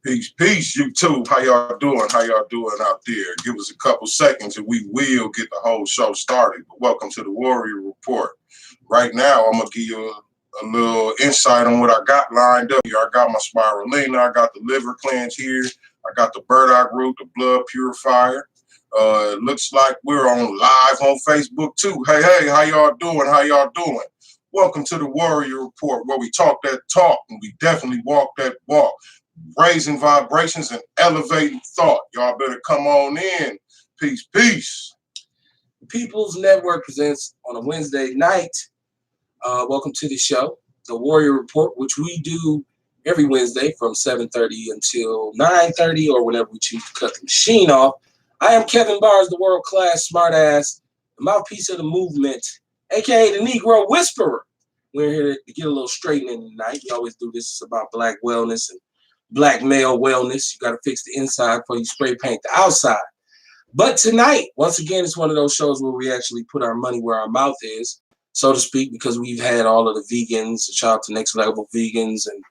Peace, YouTube. How y'all doing? How y'all doing out there? Give us a couple seconds and we will get the whole show started. But welcome to the Warrior Report. Right now, I'm going to give you a little insight on what I got lined up here. I got my spirulina. I got the liver cleanse here. I got the burdock root, the blood purifier. It looks like we're on live on Facebook too. Hey, how y'all doing? How y'all doing? Welcome to the Warrior Report, where we talk that talk and we definitely walk that walk. Raising vibrations and elevating thought. Y'all better come on in. Peace. People's Network presents on a Wednesday night. Welcome to the show, the Warrior Report, which we do every Wednesday from 7:30 until 9:30 or whenever we choose to cut the machine off. I am Kevin Barnes, the world-class smartass, the mouthpiece of the movement, a.k.a. the Negro Whisperer. We're here to get a little straightening tonight. We always do this. It's about black wellness and black male wellness. You got to fix the inside before you spray paint the outside. But tonight, once again, it's one of those shows where we actually put our money where our mouth is, so to speak, because we've had all of the vegans, shout out to Next Level Vegans, and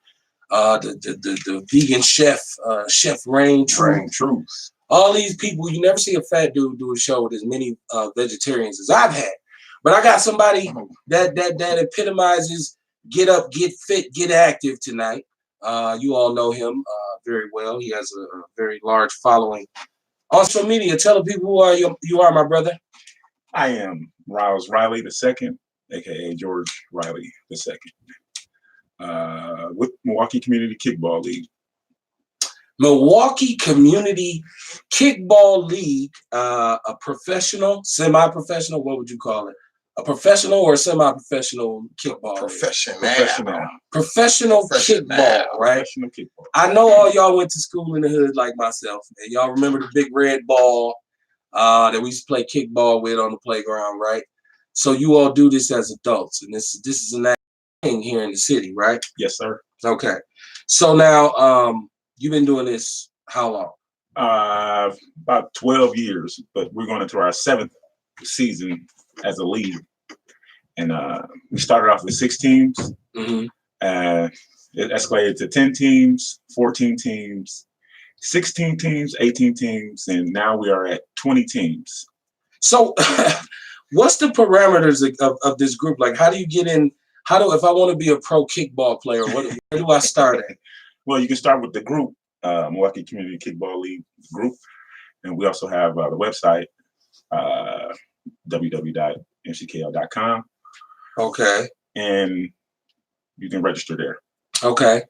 the vegan chef, Chef Rain Truth. All these people, you never see a fat dude do a show with as many vegetarians as I've had. But I got somebody that epitomizes get up, get fit, get active tonight. You all know him very well. He has a very large following on social media. Tell the people who you are, my brother. I am Rouse Riley II, a.k.a. George Riley II, with Milwaukee Community Kickball League. Milwaukee Community Kickball League, a professional, semi-professional, what would you call it? A professional or a semi-professional kickball? Professional kickball, right? Professional kickball. I know all y'all went to school in the hood like myself, and y'all remember the big red ball that we used to play kickball with on the playground, right? So you all do this as adults, and this is an thing here in the city, right? Yes, sir. Okay. So now, you've been doing this how long? About 12 years, but we're going into our 7th season as a league. And we started off with 6 teams. Mm-hmm. It escalated to 10 teams, 14 teams, 16 teams, 18 teams, and now we are at 20 teams. So what's the parameters of this group? Like, how do you get in? If I want to be a pro kickball player, where do I start at? Well, you can start with the group, Milwaukee Community Kickball League group. And we also have the website, www.mckl.com. Okay. And you can register there. Okay.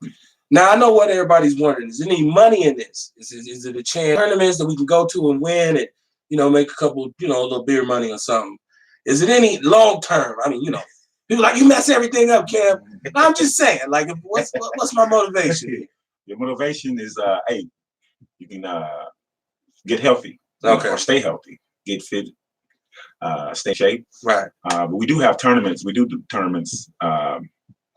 Now, I know what everybody's wondering. Is there any money in this? Is it a chance tournaments that we can go to and win and, make a couple, a little beer money or something? Is it any long term? I mean, people like, you mess everything up, Kev. No, I'm just saying, like, what's my motivation? Your motivation is, hey, you can get healthy. Okay. Or stay healthy, get fit, stay in shape. Right. But we do have tournaments. We do tournaments a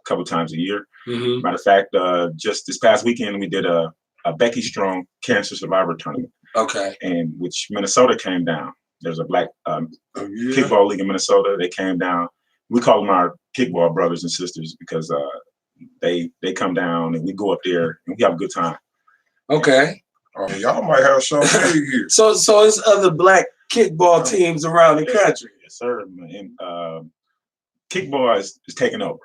couple times a year. Mm-hmm. Matter of fact, just this past weekend, we did a Becky Strong Cancer Survivor Tournament. Okay. And which Minnesota came down. There's a black kickball league in Minnesota. They came down. We call them our kickball brothers and sisters because they come down and we go up there and we have a good time. Okay. Oh, y'all might have something big here. So it's other black kickball teams around the country. Yes, sir. And kickball is taking over.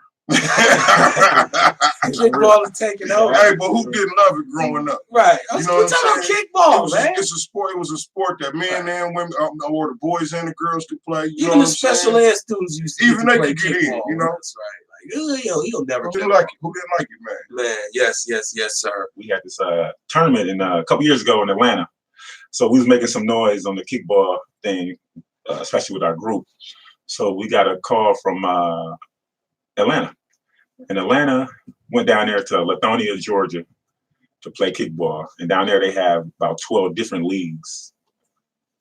Kickball is taking over. Hey, but who didn't love it growing up? Right. We're talking about kickball, man. It's a sport. It was a sport that men and women, or the boys and the girls could play. Even the special ed students used to even they play could get kickball. in. That's right. Like, he'll never. Who didn't like it? Who didn't like it, man? Man, yes, sir. We had this tournament a couple years ago in Atlanta. So we was making some noise on the kickball thing, especially with our group. So we got a call from Atlanta. And Atlanta went down there to Lithonia, Georgia to play kickball. And down there they have about 12 different leagues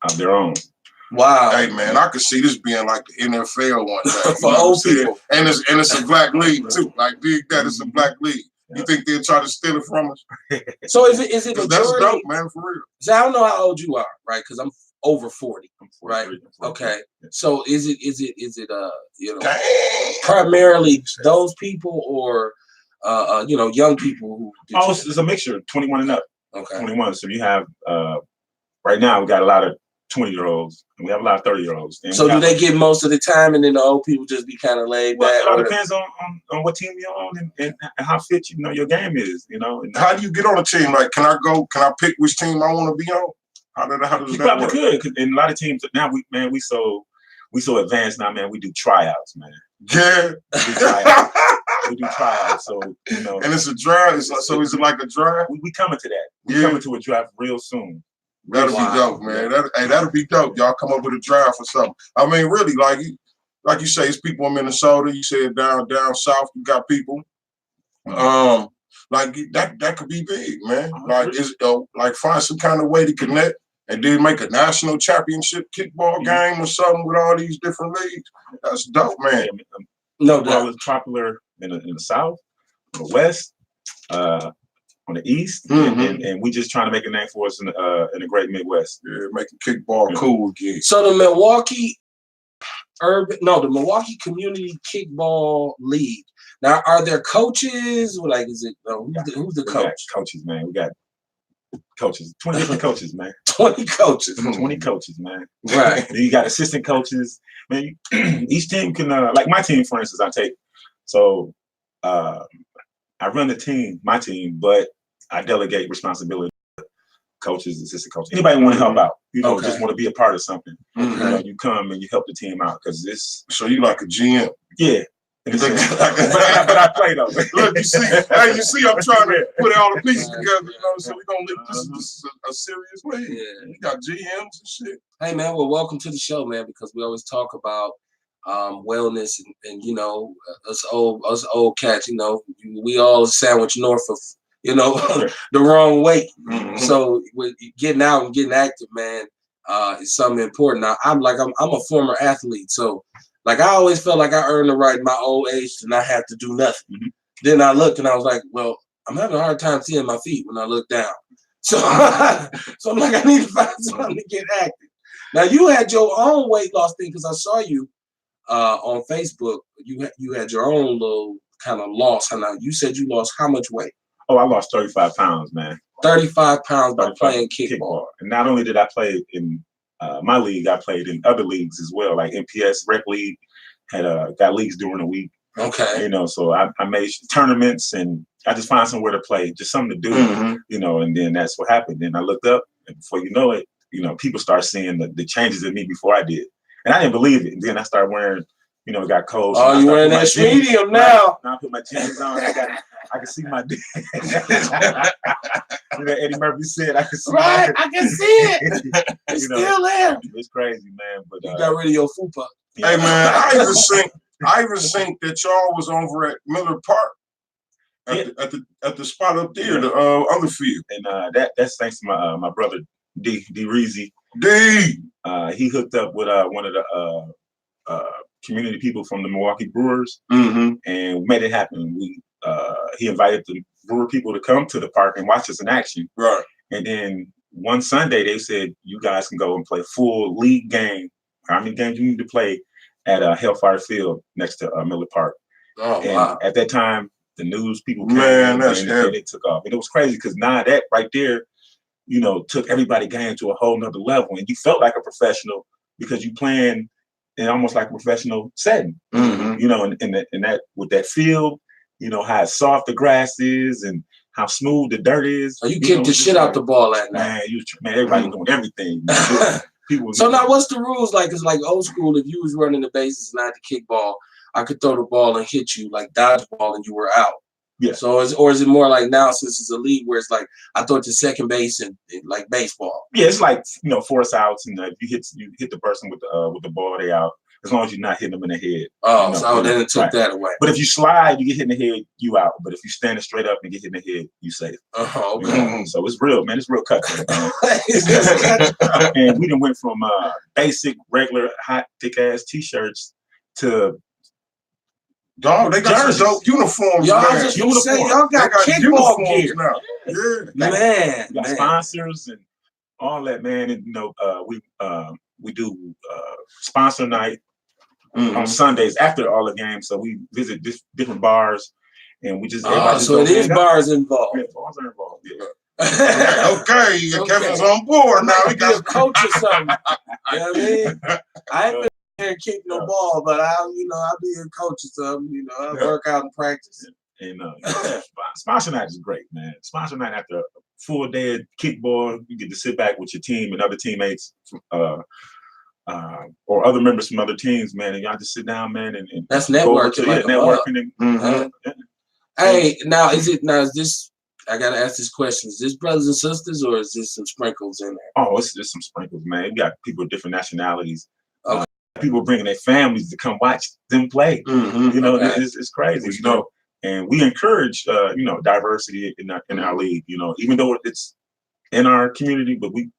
of their own. Wow. Hey, man, I could see this being like the NFL one day. For old people. And it's a black league, too. Like, dig that, it's a black league. You think they'll try to steal it from us? So is it majority? That's dope, man, for real. So I don't know how old you are, right? Because I'm over 40, I'm 43, right? 43. Okay. So is it primarily those people, or young people who do Oh, it's a mixture, 21 and up. okay. 21. So you have right now we got a lot of 20-year-olds and we have a lot of 30-year-olds. So do they get most of the time, and then the old people just be kind of laid back? Well, it all depends on what team you're on and how fit your game is. And how do you get on a team? Like, can I go? Can I pick which team I want to be on? How does you that probably work? could. 'Cause in a lot of teams now, we so advanced now, man. We do tryouts, man. Yeah. We do tryouts. So and it's a drive. So is it like a drive? We coming to that. We Yeah. coming to a draft real soon. That'll be dope, man. That'll be dope. Y'all come up with a drive or something. I mean, really, like you say, it's people in Minnesota. You said down south, you got people. Like that could be big, man. Like like find some kind of way to connect and then make a national championship kickball game or something with all these different leagues. That's dope, man. No Well, doubt. it's popular in the south, the west, on the east, and we just trying to make a name for us in the great Midwest. Yeah, making kickball cool again. So the Milwaukee Community Kickball League. Now, are there coaches? Like, is it who's the coach? Coaches, man. We got coaches, 20 different coaches, man. 20 coaches. 20 coaches, man. Right. Then you got assistant coaches. Man, each team can, like my team, for instance, I take. So I run my team, but I delegate responsibility to coaches, assistant coaches. Anybody want to help out? Just want to be a part of something. You come and you help the team out because this. So you like a GM? Yeah. But I play though. Look, you see, I'm trying to put all the pieces together, so we're gonna leave this is a serious league. Yeah. We got GMs and shit. Hey man, well, welcome to the show, man, because we always talk about wellness and us old cats, we all sandwich north of the wrong weight. So with getting out and getting active, man, is something important. Now I'm a former athlete, so like I always felt like I earned the right in my old age to not have to do nothing. Then I looked and I was like, well, I'm having a hard time seeing my feet when I look down. So I'm like, I need to find something to get active. Now you had your own weight loss thing because I saw you on Facebook. You had your own little kind of loss. And now you said you lost how much weight? Oh, I lost 35 pounds, man. 35 pounds by playing kickball. And not only did I play in my league, I played in other leagues as well, like MPS Rec League. Had got leagues during the week. Okay. So I made tournaments and I just find somewhere to play, just something to do, and then that's what happened. Then I looked up and before you know it, people start seeing the changes in me before I did. And I didn't believe it. And then I started wearing, it got cold. Oh, you wearing that medium now. Now I put my jeans on. I can see my dick. Eddie Murphy said I can see right, I can see it. It's still there. It's crazy, man. But you got rid of your fupa. Hey man, I even think that y'all was over at Miller Park at the spot up there, the other field. And that's thanks to my brother D Reezy. D. He hooked up with one of the community people from the Milwaukee Brewers, and we made it happen. He invited the Brewer people to come to the park and watch us in action. Right. And then one Sunday they said you guys can go and play a full league game. How many games you need to play at Hellfire Field next to Miller Park? Oh, and wow. At that time, the news people came and it took off. And it was crazy because now that right there, took everybody game to a whole nother level. And you felt like a professional because you playing in almost like a professional setting. And that with that field, how soft the grass is and how smooth the dirt is. So you kicked the shit out the ball that night. Man, everybody doing everything. People. So now what's the rules like? It's like old school. If you was running the bases and I had to kick ball, I could throw the ball and hit you like dodgeball and you were out. Yeah. So is it more like now since it's a league where it's like I throw it to second base and like baseball? Yeah, it's like force outs and if you hit the person with the ball, they out. As long as you're not hitting them in the head. Oh, so then it took that away. But if you slide, you get hit in the head, you out. But if you standing straight up and get hit in the head, you safe. Oh, okay. So it's real, man. It's real cut. And we done went from basic, regular, hot, thick ass t-shirts to dog. They got some dope uniforms. Y'all man. just say y'all got kickball gear now. Yeah, man. We got sponsors and all that, man. And we do sponsor night on Sundays after all the games. So we visit different bars and we just So it is bars involved. Yeah, bars are involved. Yeah. Okay, Kevin's on board now. He got a coach or something. You know what I mean? I ain't been here kicking no ball, but I'll be a coach or something. I work out and practice. And sponsor night is great, man. Sponsor night after a full day of kickball, you get to sit back with your team and other teammates, or other members from other teams, man, and y'all just sit down, man, and that's networking. Networking. Hey, now is this? I gotta ask this question: is this brothers and sisters, or is this some sprinkles in there? Oh, it's just some sprinkles, man. We got people of different nationalities. Okay. People bringing their families to come watch them play. It's crazy, And we encourage, diversity in our league. Even though it's in our community, but we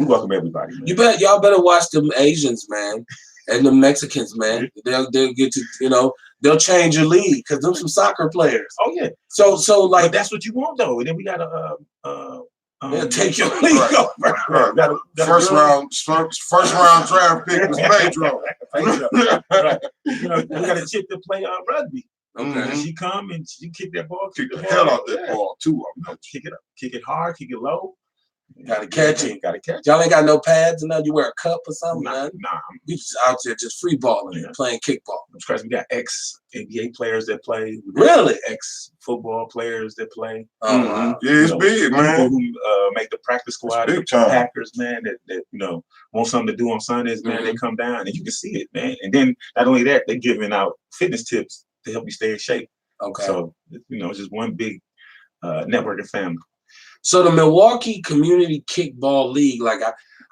welcome everybody. Man. Y'all better watch them Asians, man, and the Mexicans, man. They'll get to they'll change your league because them some soccer players. Oh yeah. So like but that's what you want though. And then we gotta they'll take your league over. Right. First round draft pick was Pedro. Right. We got a chick to play rugby. Okay. And she come and she kick that ball, kick the hell out that ball too. Kick it up, kick it hard, kick it low. Gotta catch it. Y'all ain't got no pads and you wear a cup or something. Nah. You just out there just free balling and playing kickball. We got ex-NBA players that play. Really? Ex-football players that play. Oh, wow. Yeah, it's big, man. People who make the practice squad. Big time. Packers, man, that want something to do on Sundays, man. They come down and you can see it, man. And then not only that, they're giving out fitness tips to help you stay in shape. Okay. So it's just one big networking family. So the Milwaukee Community Kickball League, like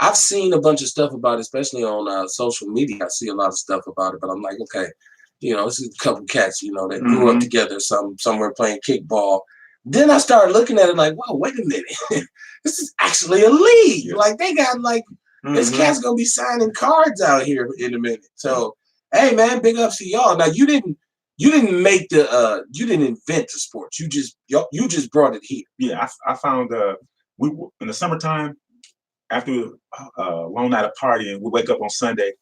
I've seen a bunch of stuff about it, especially on social media. I see a lot of stuff about it, but I'm like, okay, this is a couple cats, that grew up together, somewhere playing kickball. Then I started looking at it like, whoa, wait a minute, this is actually a league. Yeah. Like they got this cat's gonna be signing cards out here in a minute. So, hey man, big ups to y'all. Now you didn't make you didn't invent the sport. You just brought it here. Yeah, I found we in the summertime after a long night of partying, we wake up on Sunday,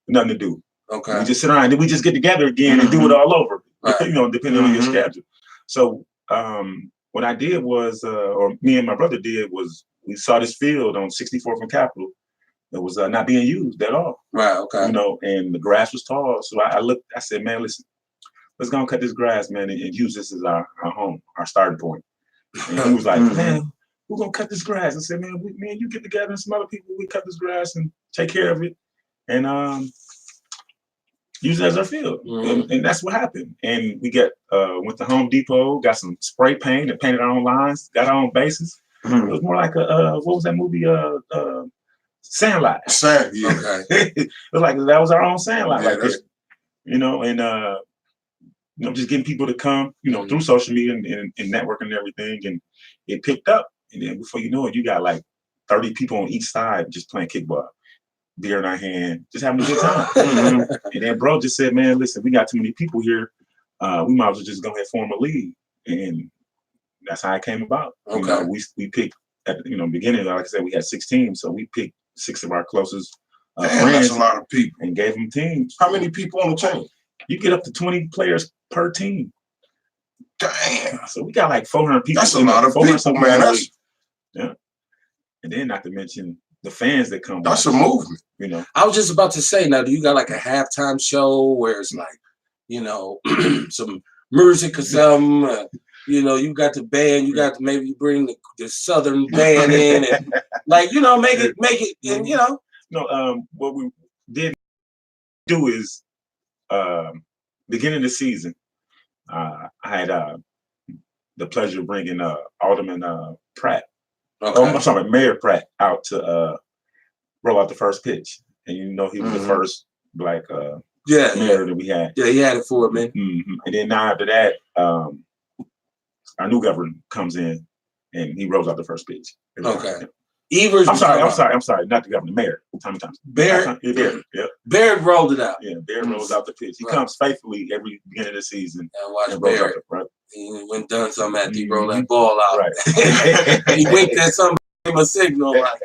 nothing to do. Okay. We just sit around and then we just get together again and do it all over. Right. Depending on your schedule. So what I did was, or me and my brother did was, we saw this field on 64th and Capitol that was not being used at all. Right. Okay. And the grass was tall. So I looked. I said, man, listen. Let's go and cut this grass, man, and use this as our home, our starting point. And he was like, man, we're going to cut this grass. I said, man, me and you get together and some other people, we cut this grass and take care of it and use it as our field. And that's what happened. And we went to Home Depot, got some spray paint and painted our own lines, got our own bases. It was more like what was that movie? Sandlot. Yeah. Okay. It was like, that was our own Sandlot right there. And just getting people to come, through social media and networking and everything, and it picked up. And then before you know it, you got like 30 people on each side just playing kickball, beer in our hand, just having a good time. And then bro just said, man, listen, we got too many people here. We might as well just go ahead and form a league. And that's how it came about. Okay. We picked at the beginning, like I said, we had 6 teams, so we picked 6 of our closest friends. That's a lot of people. And gave them teams. How many people on the team? You get up to 20 players per team. Damn. So we got like 400 people. That's a lot of people, man. Yeah. And then not to mention the fans that come. That's a movement. I was just about to say, now, do you got like a halftime show where it's like, some music or something? You got the band, you got to maybe bring the Southern band in and make it, and No, what we did do is beginning of the season, I had the pleasure of bringing Alderman Pratt. Okay. I'm sorry, Mayor Pratt out to roll out the first pitch. And he was the first black mayor that we had. Yeah, he had it for it, man. And then now after that, our new governor comes in and he rolls out the first pitch. Okay. Evers. I'm sorry, not the governor, Mayor Tommy Thompson. Barrett. Yeah. Barrett rolled it out. Yeah, Barrett rolls out the pitch. He comes faithfully every beginning of the season. And watch Barrett. He went done something after he rolled that ball out. Right. He winked at somebody, gave him a signal like,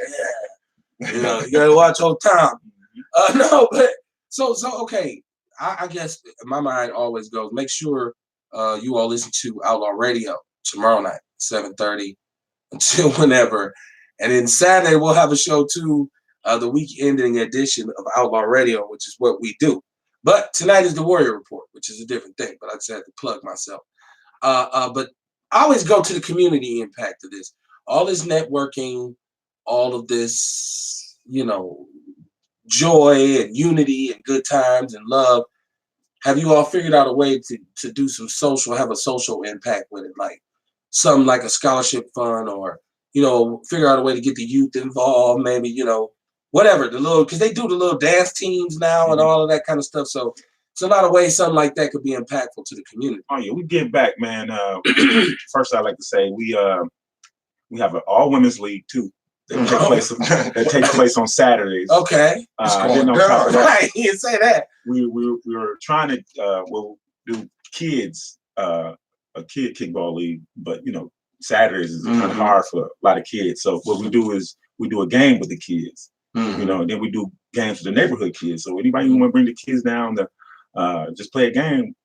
you gotta watch your time. No, but so okay. I guess my mind always goes, make sure you all listen to Outlaw Radio tomorrow night, 7:30 until whenever. And then Saturday, we'll have a show too, the week-ending edition of Outlaw Radio, which is what we do. But tonight is the Warrior Report, which is a different thing, but I just had to plug myself. But I always go to the community impact of this. All this networking, all of this, joy and unity and good times and love. Have you all figured out a way to do some have a social impact with it? Like something like a scholarship fund or, figure out a way to get the youth involved, maybe, whatever, because they do the little dance teams now and all of that kind of stuff. So it's a lot of ways something like that could be impactful to the community. Oh yeah, we give back, man. First, I'd like to say we have an all women's league too. That takes place on Saturdays. Okay. Then on top of that, right, you didn't say that. We were trying to we'll do kids a kid kickball league, but Saturdays is kind of hard for a lot of kids. So what we do is we do a game with the kids. And then we do games with the neighborhood kids. So anybody who want to bring the kids down to just play a game,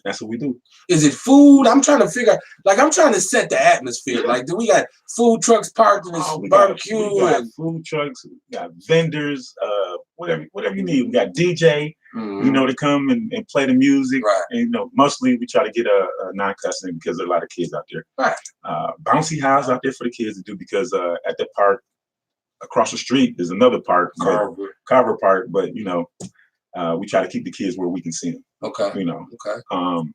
that's what we do. Is it food? I'm trying to figure. I'm trying to set the atmosphere. Like, do we got food trucks parked in this barbecue? We got food trucks. We got vendors. Whatever you need. We got DJ. To come and play the music. Right. And mostly we try to get a non-cussing because there are a lot of kids out there. Right. Bouncy house out there for the kids to do because at the park across the street there's another park, Carver Park. But we try to keep the kids where we can see them. Okay. Okay. Oh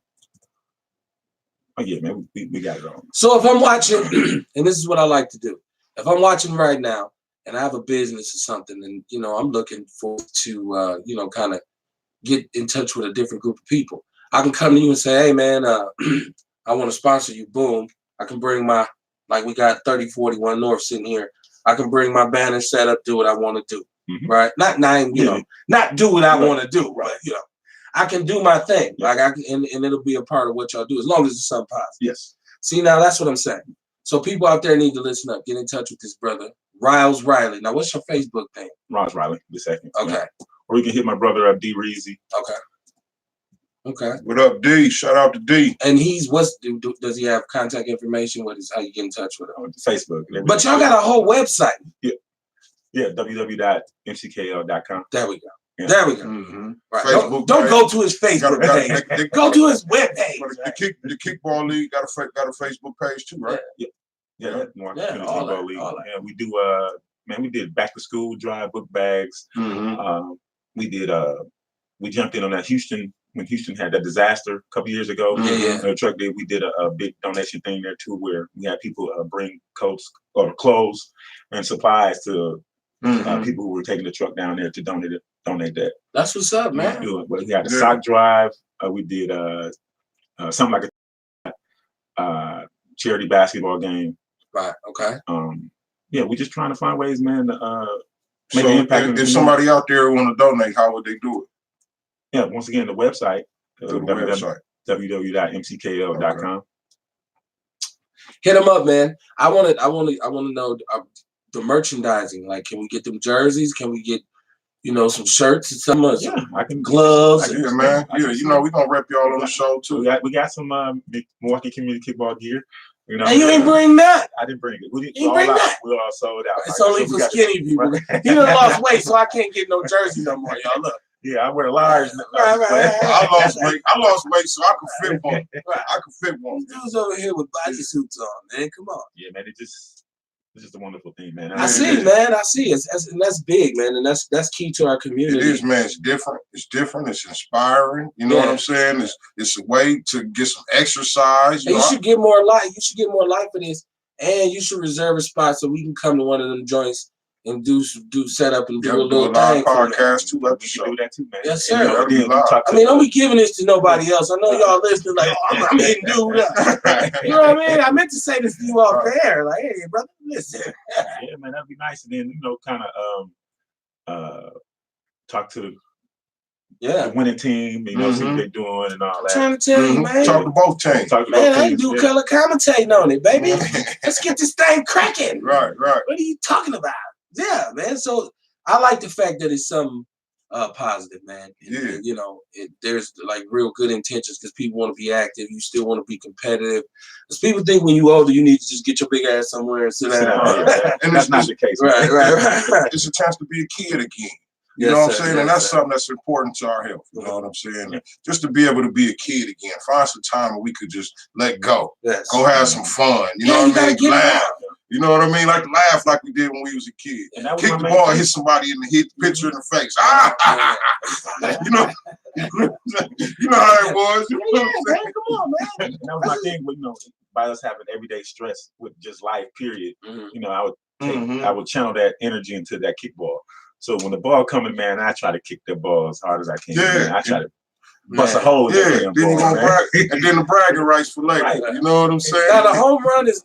yeah, man, we got it on. So if I'm watching, and this is what I like to do, if I'm watching right now and I have a business or something, and I'm looking for to kind of get in touch with a different group of people, I can come to you and say, hey man, I want to sponsor you. Boom. I can bring we got 3041 North sitting here. I can bring my banner set up, do what I want to do. Right? Not do what I want to do, right? But, I can do my thing. Yeah. And it'll be a part of what y'all do as long as it's something positive. Yes. See, now that's what I'm saying. So people out there need to listen up, get in touch with this brother, Riles Riley. Now, what's your Facebook name? Riles Riley, the second. Okay. Yeah. Or you can hit my brother up, D Reezy. Okay. What up, D? Shout out to D. And does he have contact information? How you get in touch with him? Facebook. But y'all got a whole website. Yeah. Yeah, www.mckl.com. There we go. Yeah. There we go. Right. Don't go to his Facebook page. Go to his web page. The kickball league got a Facebook page too, right? Yeah. All that. Yeah, we do. We did back to school drive, book bags. We did. We jumped in on that when Houston had that disaster a couple years ago. The truck did. We did a big donation thing there too, where we had people bring coats or clothes and supplies to people who were taking the truck down there to donate that. That's what's up, man. We had a sock drive. We did something like a charity basketball game. Right. Okay. We just trying to find ways, man, to make an impact. If somebody out there want to donate, how would they do it? Yeah. Once again, the website. www.mckl.com. Hit them up, man. I want to know the merchandising. Like, can we get them jerseys? Can we get some shirts and some gloves? Man. We're gonna rep y'all on the show too. We got some Milwaukee Community Kickball gear. And you ain't bring that. I didn't bring it. We all sold out. It's only for skinny people. He done lost weight, so I can't get no jersey no more, y'all. Look. Yeah, I wear large. Right. I lost weight, so I can fit one. I can fit one. Dudes over here with bodysuits on, man. Come on. Yeah, man. It's just a wonderful thing, man. I see, man. I see. And that's big, man. And that's key to our community. It is, man. It's different. It's inspiring. You know what I'm saying? It's a way to get some exercise. You should get more life. You should get more life for this. And you should reserve a spot so we can come to one of them joints and do set up and do a little thing. Podcast too. Let you do that too, man. Don't be giving this to nobody else. I know y'all listening like, I'm hitting dude up. You know what I mean? I meant to say this to you off the air. Like, hey, brother, listen. Yeah, man, that'd be nice. And then, kind of talk to the winning team, see what they're doing and all that. I'm trying to tell you, man. Talk to both teams. Man, I do color commentating on it, baby. Let's get this thing cracking. Right. What are you talking about? Yeah, man. So I like the fact that it's something positive, man. Yeah. And, you know, there's like real good intentions because people want to be active. You still want to be competitive. Because people think when you older, you need to just get your big ass somewhere and sit down. And That's not the case. Right. It's a chance to be a kid again. You Yes, know what I'm sir. saying? Yes, And that's sir. something that's important to our health. You know what I'm saying? Just to be able to be a kid again. Find some time where we could just let go. Yes. Go have some fun. You Yeah, know you what I mean? gotta get it Laugh. out. You know what I mean? Like laugh like we did when we was a kid. And that was Kick my the main ball, thing. hit somebody in the hit picture in the face. Ah, you know, you know how it was. You know what I'm saying? Come on, man. And that was my thing, but you know, by us having everyday stress with just life, period. Mhm. You know, I would Mhm. I would channel that energy into that kickball. So when the ball coming, man, I try to kick the ball as hard as I can. Yeah. Man. I try to bust a Man. hole in Yeah, that then damn you ball, gonna man. brag, and then the bragging rights for later. Right. You know what I'm saying? Now a home run is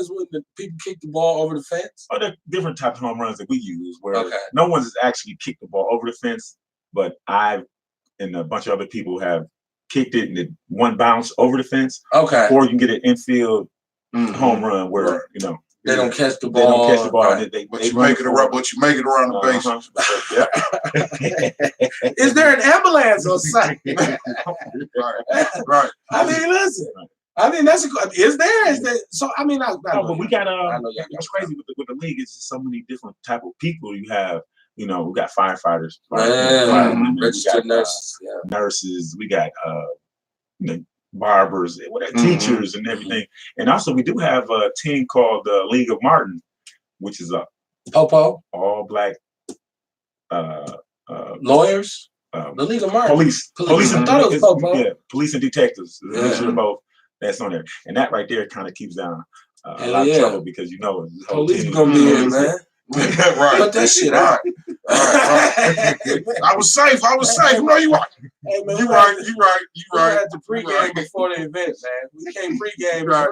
when the people kick the ball over the fence. Oh, there are different type of home runs that we use where Okay. no one's actually kicked the ball over the fence, but I and a bunch of other people have kicked it and it one bounce over the fence, Okay. or you can get an infield Mhm. home run where Right. you know They don't catch the they ball. don't catch the ball. Right. They But you run make it around. But you make it around the base. Is there an ambulance on site? Right. I mean, listen. I mean, that's a good. Is there? So I mean, I No, know but we you- got I know y'all what's got crazy with the league is just so many different type of people you have. You know, we got firefighters, Man, firemen, we registered got, nurses. Yeah. nurses, we got you know, barbers, whatever, Mhm. teachers, and everything. And also, we do have a team called the League of Martin, which is a Popo, all black lawyers, um, the League of Martin. police. I thought it was Popo. Yeah, police and detectives. Yeah. Mixture of both. That's on there, and that right there kind of keeps down a Hell lot yeah. of trouble because you know this whole Police team- gonna be in, police- man. Right. Put that shit Right. out. I was safe. I was safe. No, you right. Hey, man, You we right. had You right. You We right. had to pregame before the event, man. We can't pregame Right.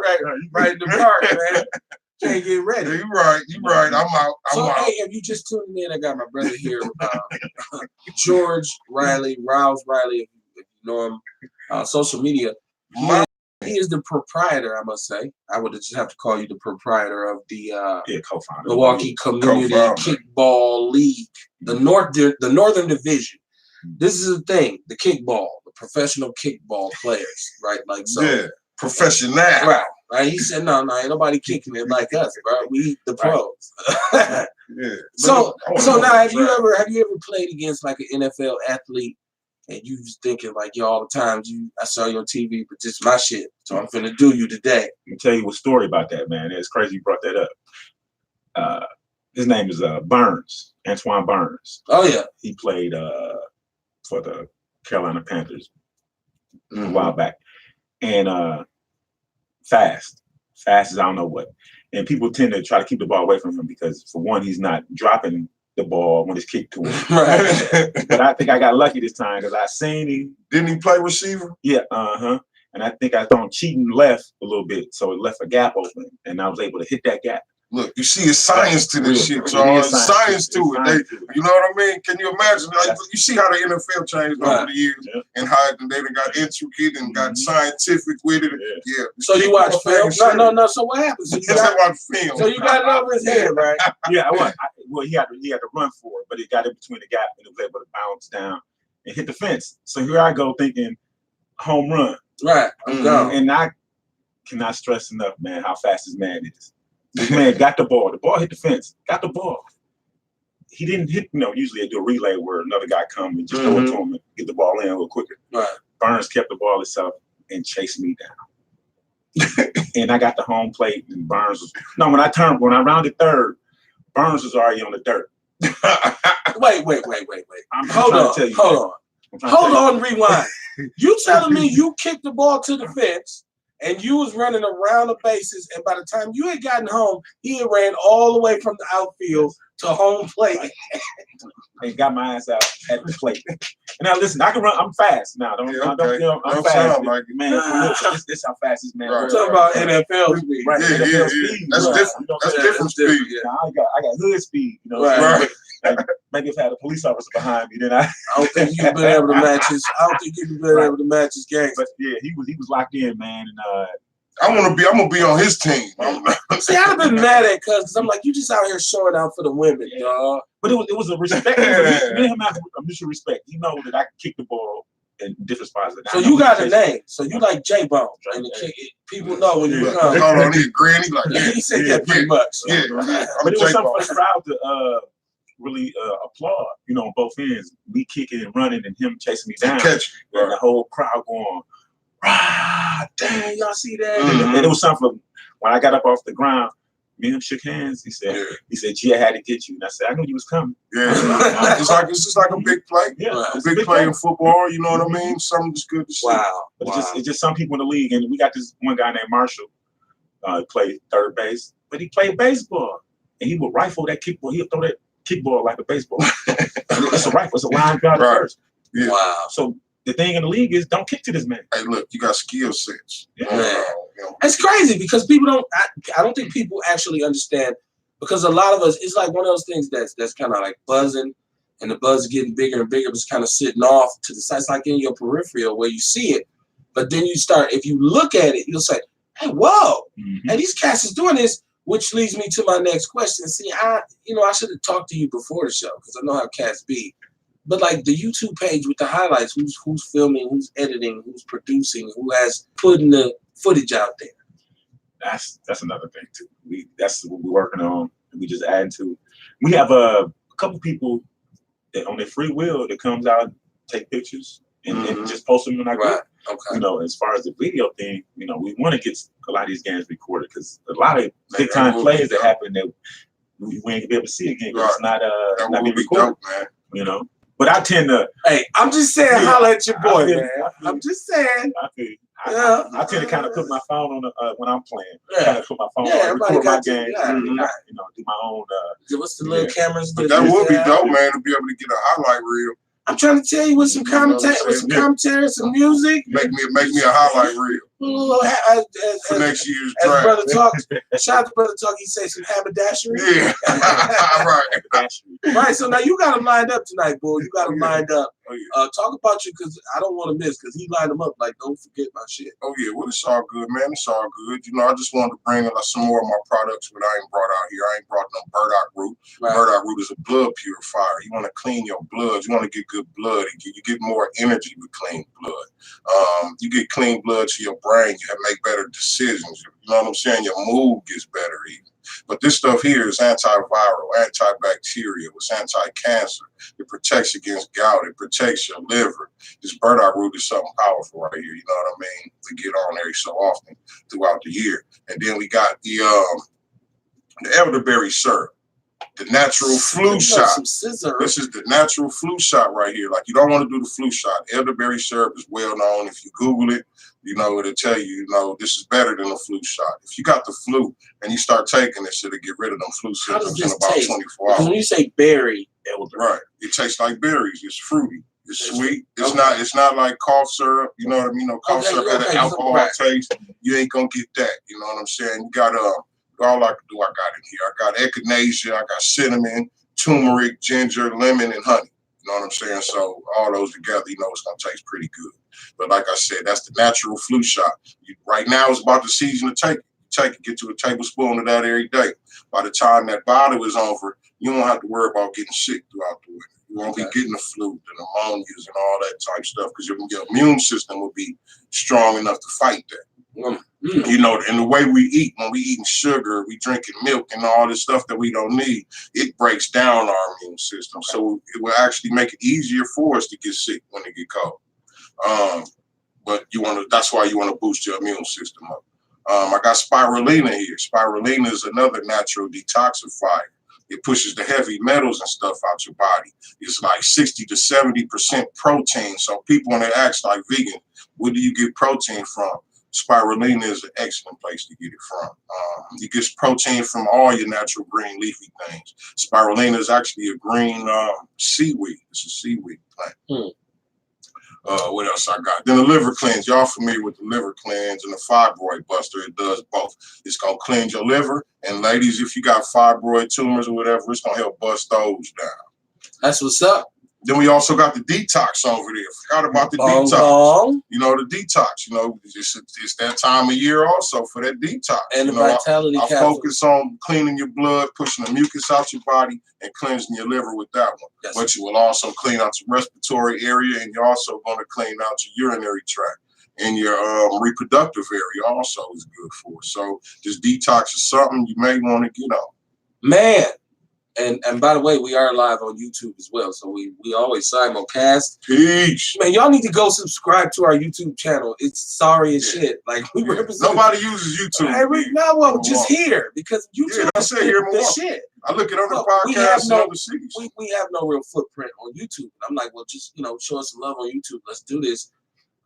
right in the park, man. Can't get ready. You right. You right. I'm out. I'm So, out. hey, if you just tuned in, I got my brother here, George Riley, Rouse Riley, if you know him, social media. He is the proprietor, I must say. I would just have to call you the proprietor of the Yeah, co-founder. Milwaukee Community Co-founder. Kickball League, the Northern Division. This is the thing, the kickball, the professional kickball players, right? Like so. Yeah. Professional. Right. Right. He said, no, ain't nobody kicking it like us, bro. We the pros. Yeah. So But- now have you ever played against like an NFL athlete and you was thinking like, yo, all the times I saw you on TV, but this is my shit. So I'm finna do you today. Let me tell you a story about that, man. It's crazy you brought that up. His name is Burns, Antoine Burns. Oh yeah. He played for the Carolina Panthers a Mhm. while back. And fast as I don't know what. And people tend to try to keep the ball away from him because, for one, he's not dropping the ball when it's kicked to him. Right. But I think I got lucky this time because I seen him. Didn't he play receiver? Yeah, and I think I thought him cheating left a little bit, so it left a gap open, and I was able to hit that gap. Look, you see, it's science to this shit, It y'all. is It's science to it. Science to it. You know what I mean? Can you imagine? Like, That's- you see how the NFL changed over Right. the years Yeah. and how they done got intricate and got Mhm. scientific with it. Yeah. Yeah. So you watch film? No. So what happens? So you Yes, I got, watch film. so you got it over his head, right? Yeah, well, he had to run for it, but he got in between the gap and it was able to bounce down and hit the fence. So here I go thinking home run, Right. I'm Mhm. gone. and I cannot stress enough, man, how fast this man is. This man got the ball. The ball hit the fence. Got the ball. He didn't hit. Usually they do a relay where another guy come and just throw it to him and get the ball in a little quicker. Right. Burns kept the ball himself and chased me down. And I got the home plate, and Burns was when I rounded third, Burns was already on the dirt. Wait. I'm Hold trying on. to tell you, Hold man. on. I'm trying to Hold tell you. on, rewind. You telling me you kicked the ball to the fence and you was running around the bases, and by the time you had gotten home, he had ran all the way from the outfield to home plate. And got my ass out at the plate. And now listen, I can run. I'm fast now. I'm Okay. I'm Don't fast, sound like it. man. This how fast this man. Right. was. Talking about NFL speed. Right. Yeah, NFL yeah. speed, That's right. different. You know what That's I'm saying? different It's different, speed. yeah. Now I got hood speed. You know what Right. I'm saying? Right. Like, maybe if I had a police officer behind me, then I. I don't think you've been able to match his. I don't think you've been able to match his game. But yeah, he was locked in, man, and I'm gonna be on his team. See, I'd have been mad at Cuz because I'm like, you just out here showing out for the women, dog. But it was a respect. Me and him have a mutual respect. You know that I can kick the ball in different spots. So you got a name. So you like J-Bone. And people know when you come. Hold on, he granny like He said that pretty much. Yeah, but it was something for the crowd to really applaud. You know, on both ends, me kicking and running, and him chasing me down, and the whole crowd going, "Ah, dang, y'all see that?" And it was something. When I got up off the ground, me and him shook hands. He said, "Gee, I had to get you." And I said, "I knew you was coming." Yeah, it's just like a big play. Yeah, a big play in football. You know what I mean? Something that's good to see. Wow. But it's just some people in the league, and we got this one guy named Marshall. Played third base, but he played baseball, and he would rifle that kickball. He'll throw that kickball like a baseball. It's a rifle. It's a line guard first. Yeah. Wow. So the thing in the league is don't kick to this man. Hey, look, you got skill sets. Yeah. It's crazy because people don't. I don't think people actually understand because a lot of us. It's like one of those things that's kind of like buzzing, and the buzz is getting bigger and bigger, but it's kind of sitting off to the side. It's like in your peripheral where you see it, but then you start. If you look at it, you'll say, "Hey, whoa!" And these cats is doing this, which leads me to my next question. See, I should have talked to you before the show because I know how cats be. But like the YouTube page with the highlights, who's filming, who's editing, who's producing, who has putting the footage out there. That's another thing too. That's what we're working on. We just adding to. We have a couple people that on their free will that comes out, take pictures, and just post them in our group. Okay. You know, as far as the video thing, we want to get a lot of these games recorded because a lot of big time plays that happen that we ain't gonna be able to see again. It's not being recorded. Dope, But I tend to. Hey, I'm just saying, holla at your boy, man. I'm just saying. I tend to kind of put my phone on when I'm playing. Kind of put my phone on, record my game, do my own. Give us the little cameras. But that would be dope, man, to be able to get a highlight reel. I'm trying to tell you with some commentary, some music. Make me a highlight reel. For next year's draft. As Brother Talk, shout out to Brother Talk, he say some haberdashery. Yeah, right. Right, so now you got him lined up tonight, boy. You got him lined up. Talk about you, because I don't want to miss, because he lined them up like, don't forget my shit. Oh, yeah, well, it's all good, man. It's all good. I just wanted to bring some more of my products that I ain't brought out here. I ain't brought no burdock root. Right. Burdock root is a blood purifier. You want to clean your blood. You want to get good blood. You get more energy with clean blood. You get clean blood to your brain. You make better decisions. You know what I'm saying? Your mood gets better even. But this stuff here is antiviral, antibacterial, it's anti-cancer. It protects against gout. It protects your liver. This burdock root is something powerful right here. You know what I mean? We get on every so often throughout the year. And then we got the elderberry syrup, the natural flu shot. This is the natural flu shot right here. Like, you don't want to do the flu shot. Elderberry syrup is well known. If you Google it, it'll tell you, this is better than a flu shot. If you got the flu and you start taking this, it'll get rid of them flu symptoms in about 24 hours. Because when you say berry, right, it tastes like berries. It's fruity. It's sweet. It's not like cough syrup. You know what I mean? No cough syrup had an alcohol taste. You ain't gonna get that. You know what I'm saying? You got all I can do. I got in here. I got echinacea. I got cinnamon, turmeric, ginger, lemon, and honey. You know what I'm saying? So all those together, it's gonna taste pretty good. But like I said, that's the natural flu shot. Right now, it's about the season to take it. Get you a tablespoon of that every day. By the time that bottle is over, you won't have to worry about getting sick throughout the winter. You won't be getting the flu, the pneumonias, and all that type stuff because your immune system will be strong enough to fight that. And the way we eat, when we eating sugar, we drinking milk and all this stuff that we don't need, it breaks down our immune system. So it will actually make it easier for us to get sick when it get cold. But that's why you want to boost your immune system up. I got spirulina here. Spirulina is another natural detoxifier. It pushes the heavy metals and stuff out your body. It's like 60 to 70% protein. So people, when they ask like vegan, where do you get protein from? Spirulina is an excellent place to get it from. You get protein from all your natural green leafy things. Spirulina is actually a green seaweed. It's a seaweed plant. What else I got? Then the liver cleanse. Y'all familiar with the liver cleanse and the fibroid buster? It does both. It's gonna cleanse your liver, and ladies, if you got fibroid tumors or whatever, it's gonna help bust those down. That's what's up. Then we also got the detox over there. Forgot about the Bong detox. bong. You know, the detox. You know, it's that time of year also for that detox. And you the know, vitality I capsule. focus on cleaning your blood, pushing the mucus out your body, and cleansing your liver with that one. Yes. But you will also clean out your respiratory area, and you're also going to clean out your urinary tract. And your reproductive area also is good for. So this detox is something you may want to get on. Man. And by the way, we are live on YouTube as well. So we always simulcast. Peace. Man, y'all need to go subscribe to our YouTube channel. It's sorry as shit. Like we represent. Nobody uses YouTube. No, just here because YouTube Yeah, that's it, here in the Milwaukee. shit. I look at other Look, podcasts in other cities. We have no real footprint on YouTube. And I'm like, well, just show us some love on YouTube. Let's do this.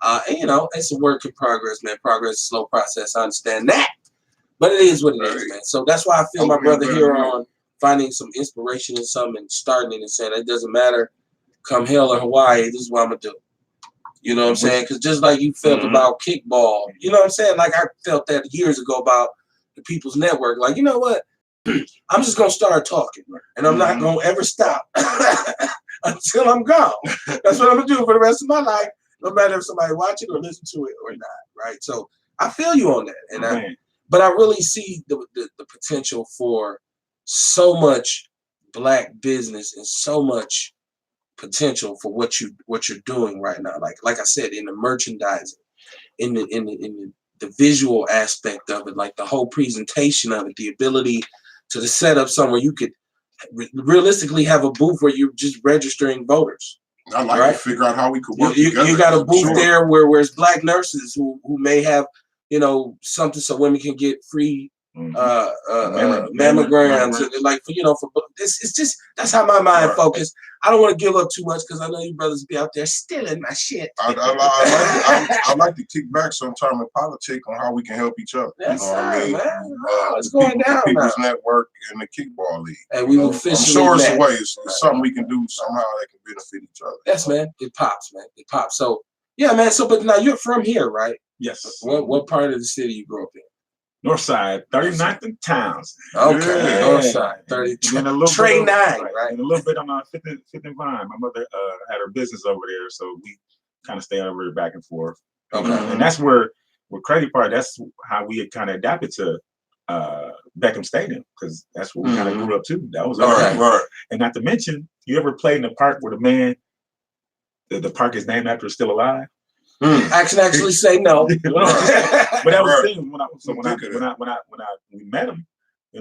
And it's a work in progress, man. Progress is a slow process. I understand that. But it is what it is, man. So that's why I feel my brother here on finding some inspiration in something and starting it and saying it doesn't matter, come hell or Hawaii, this is what I'm gonna do. You know what I'm saying? Because just like you felt about kickball, you know what I'm saying? Like I felt that years ago about the People's Network. Like, you know what? I'm just gonna start talking, and I'm not gonna ever stop until I'm gone. That's what I'm gonna do for the rest of my life, no matter if somebody watch it or listen to it or not. Right? So I feel you on that, and but I really see the potential for so much Black business and so much potential for what you're doing right now. Like I said, in the merchandising, in the visual aspect of it, like the whole presentation of it, the ability to set up somewhere you could realistically have a booth where you're just registering voters. I like to figure out how we could work together. You got a booth there where it's Black nurses who may have something so women can get free mammograms, like for it's just that's how my mind focused. I don't want to give up too much because I know you brothers be out there stealing my shit. I like to kick back sometime and politic on how we can help each other. Yes, you know what I mean? Man. It's going down People's now. Network and the Kickball League. And we will officially. I'm sure it's a way. It's something we can do somehow that can benefit each other. Yes, man. It pops, man. It pops. So yeah, man. So but now you're from here, right? Yes. What part of the city you grew up in? Northside, 39th and Towns. Okay, yeah. Northside, 30. Trey 9, right? And a little bit on 5th and Vine. My mother had her business over there, so we kind of stayed over there back and forth. Okay. And that's where crazy part. That's how we had kind of adapted to Beckham Stadium because that's where we kind of grew up too. That was right. And not to mention, you ever played in a park where the park is named after is still alive? I can actually say no. But that was the thing when we met him,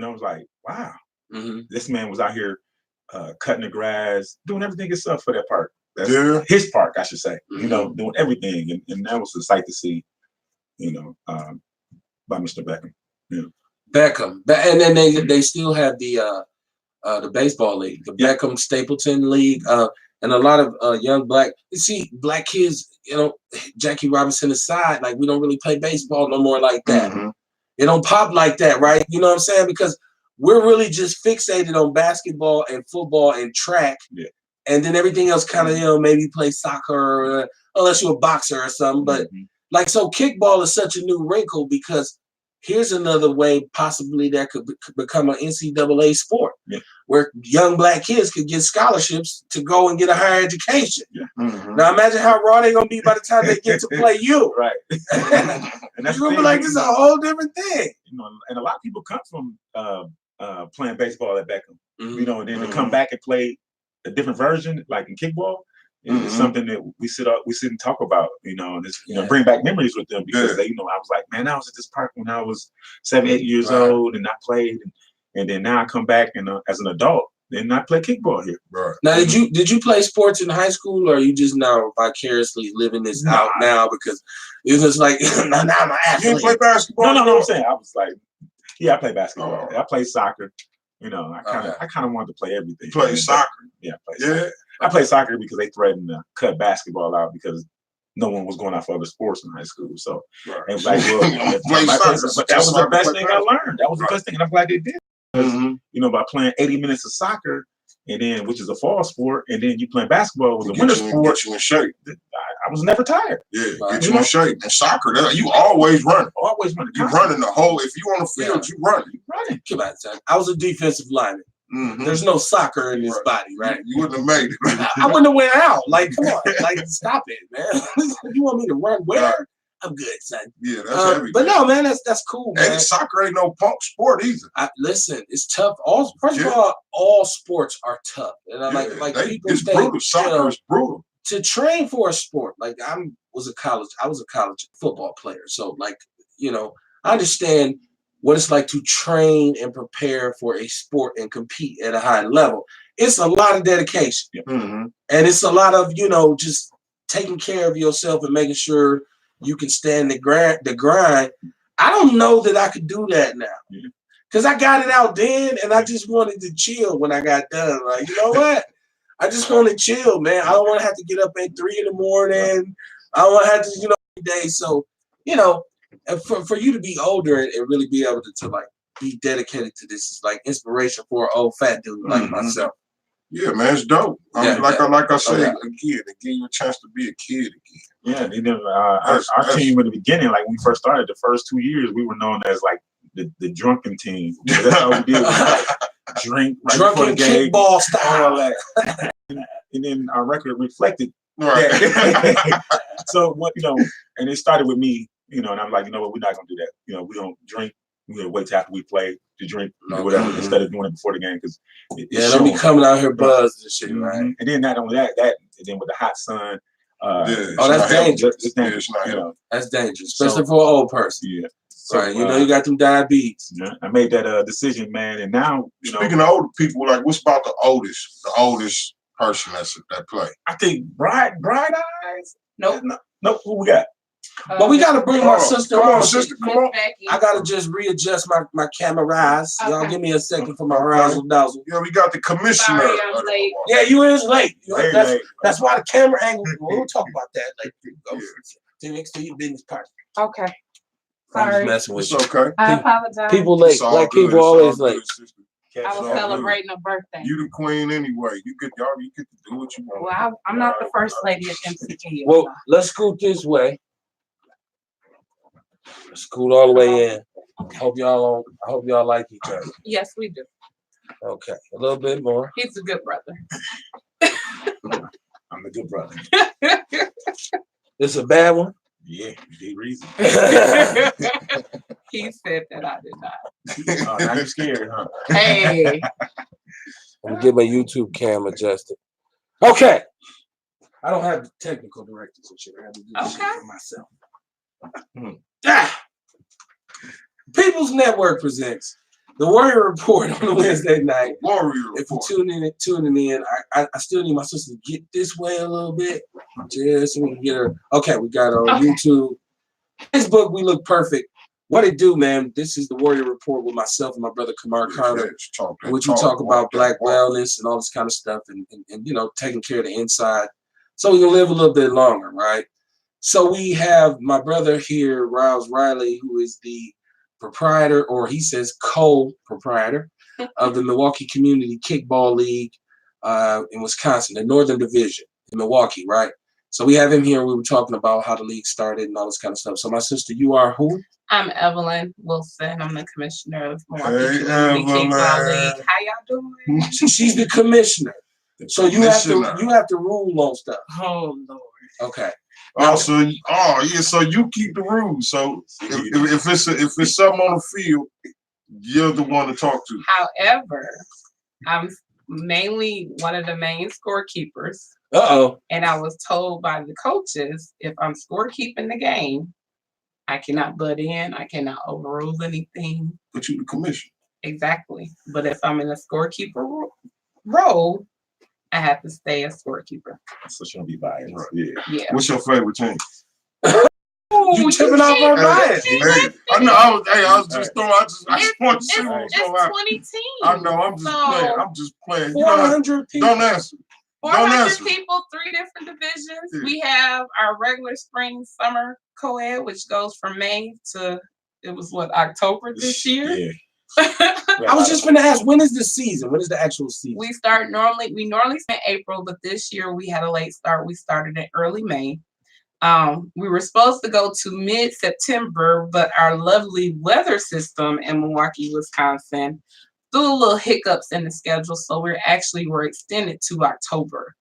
I was like, wow, this man was out here cutting the grass, doing everything himself for that park. That's his park, I should say. Doing everything, and that was a sight to see. By Mr. Beckham. Yeah. Beckham, and then they still have the baseball league, the Beckham Stapleton League. And a lot of young Black kids, Jackie Robinson aside, like we don't really play baseball no more like that. It don't pop like that, right? You know what I'm saying? Because we're really just fixated on basketball and football and track. Yeah. And then everything else kind of, maybe play soccer, unless you're a boxer or something. But so kickball is such a new wrinkle because here's another way possibly that could become an NCAA sport where young Black kids could get scholarships to go and get a higher education. Yeah. Now imagine how raw they're going to be by the time they get to play you. Right. And that's going to be like, this is a whole different thing. And a lot of people come from playing baseball at Beckham, and then to come back and play a different version, like in kickball. It's something that we sit and talk about, and it's, bring back memories with them because they, I was like, man, I was at this park when I was 7, 8 years old and I played, and then now I come back and as an adult and I play kickball here. Right. Now, did you play sports in high school, or are you just now vicariously living this out now because it's just like now I'm an athlete? You didn't play basketball? No, I'm saying I was like, I play basketball. I play soccer. I kind of wanted to play everything. You play soccer? Yeah, I played soccer because they threatened to cut basketball out because no one was going out for other sports in high school. So it was like, but that was the best thing I learned. That was the best thing, and I'm glad they did. Because, by playing 80 minutes of soccer, and then which is a fall sport, and then you playing basketball was a winter sport. Get you in shape. I was never tired. Yeah, get you in shape. And soccer, you always running. Always running. You running the whole. If you on the field, you running. Come on, son. I was a defensive lineman. Mhm. There's no soccer in this Right. body, right? You wouldn't have made it. I wouldn't have went out. Like, come on, like, stop it, man. You want me to run where? Right. I'm good, son. Yeah, that's heavy. But man. no, man, that's cool, man. And soccer ain't no punk sport either. Listen, it's tough. First of Yeah. all sports are tough, and I Yeah, like they- people it's think, brutal. Soccer is brutal. to train for a sport. Like I was a college football player, so like I understand what it's like to train and prepare for a sport and compete at a high level. It's a lot of dedication, Mm-hmm. and it's a lot of just taking care of yourself and making sure you can stand the grind. I don't know that I could do that now. Yeah. Because I got it out then, and I just wanted to chill when I got done. Like, you know what? I just want to chill, man. I don't want to have to get up at 3 a.m. I don't want to have to, every day. So, and for you to be older and really be able to like be dedicated to this is like inspiration for an old fat dude like Mhm. myself. Yeah, man, it's dope. I mean, Yeah, like I said, yeah. again, to give you a chance to be a kid again. Yeah, and then our team in the beginning, like when we first started, the first 2 years, we were known as like the drunken team. That's how we did. Like, drink right before the Drunken game, kickball all style. that. And then our record reflected Right. that. So what and it started with me, and I'm like, you know what, we're not gonna do that. We don't drink. We're gonna wait till after we play to drink or whatever Mhm. instead of doing it before the game because Don't be coming out here buzzed and shit, right? And then not only that, and then with the hot sun. It's that's not healthy. dangerous. It's Yeah, dangerous. it's not healthy. That's dangerous, especially for an old person. Yeah. So, Right, you got them diabetes. Yeah, I made that decision, man, and now Speaking of older people, like what's about the oldest person that play? I think Bright Eyes. Nope. Nope. Who we got? But we got to bring my sister Come on, on. sister, come on. I got to just readjust my camera eyes. Y'all Okay. give me a second for my razzle dazzle. Yeah, we got the commissioner. Sorry, I'm late. Yeah, you is late. Very That's, late. that's why the camera angle. We'll talk about that later. Go to next to your business partner. Okay. I'm just Sorry. messing with It's you. okay. I apologize. People late. It's all Like good. people It's all always good, late. sister. I was It's all good. celebrating a birthday. You the queen anyway. You get you get to do what you want. Well, I'm not the first lady at MCK. Well, let's scoot this way. Scoot all the way in. I hope y'all like each other. Yes, we do. Okay, a little bit more. He's a good brother. I'm the good brother. This a bad one. Yeah, you did reason. He said that I did not. Oh, now you scared, huh? Hey, Let me get my YouTube cam adjusted. Okay. I don't have the technical directors and shit. I have to do this shit Okay. for myself. People's Network presents the Warrior Report on a Wednesday night. Warrior If you're report. tuning in, I still need my sister to get this way a little bit. Just so we can get her. Okay, we got her on Okay. YouTube. Facebook, we look perfect. What it do, man? This is the Warrior Report with myself and my brother Kamar Carter. Which we talk about black wellness and all this kind of stuff and taking care of the inside so we can live a little bit longer, right? So we have my brother here, Riles Riley, who is the proprietor, or he says co-proprietor of the Milwaukee Community Kickball League in Wisconsin, the Northern Division in Milwaukee, right? So we have him here. We were talking about how the league started and all this kind of stuff. So my sister, you are who? I'm Evelyn Wilson. I'm the commissioner of Milwaukee Hey, Community Kickball Evelyn. League. How y'all doing? She's the commissioner. So you have to rule on stuff. Oh Lord. Okay. So you keep the rules. So if it's something on the field, you're the one to talk to. However, I'm mainly one of the main scorekeepers, Uh-oh. and I was told by the coaches if I'm scorekeeping the game, I cannot butt in. I cannot overrule anything. But you the commissioner. Exactly. But if I'm in a scorekeeper role, I have to stay a scorekeeper. So she don't be biased. Right. Yeah. Yeah. What's your favorite team? You tripping off her bias. Hey, I know. I was just throwing. I just want to see what was It's going to happen. 20 teams. I know. I'm just So, playing. I'm just playing. You know, 400 people. don't answer. Don't 400 answer. people, 3 different divisions. Yeah. We have our regular spring, summer co-ed, which goes from May to, it was October this year? Yeah. I was just going to ask, when is the season? When is the actual season? We normally spend April, but this year we had a late start. We started in early May. We were supposed to go to mid-September, but our lovely weather system in Milwaukee, Wisconsin through little hiccups in the schedule, so we're extended to October.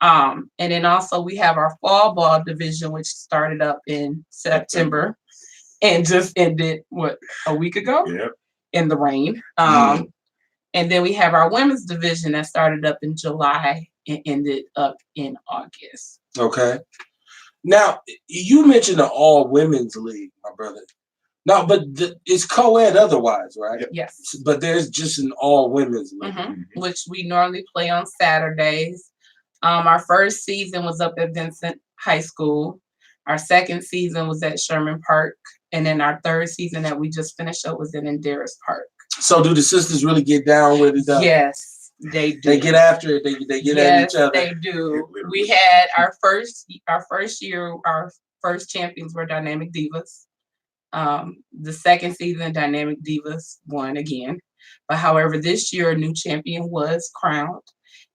And then also we have our fall ball division, which started up in September and just ended a week ago Yep. in the rain. And then we have our women's division that started up in July and ended up in August. Okay. Now you mentioned the all women's league, my brother. No, but it's co-ed otherwise, right? Yes. But there's just an all women's league, Which we normally play on Saturdays. Our first season was up at Vincent High School. Our second season was at Sherman Park. And then our third season that we just finished up was in Enderis Park. So do the sisters really get down with it? Yes, they do. They get after it. They get at each other. They do. We had our first year, our first champions were Dynamic Divas. The second season, Dynamic Divas won again. But however, this year a new champion was crowned,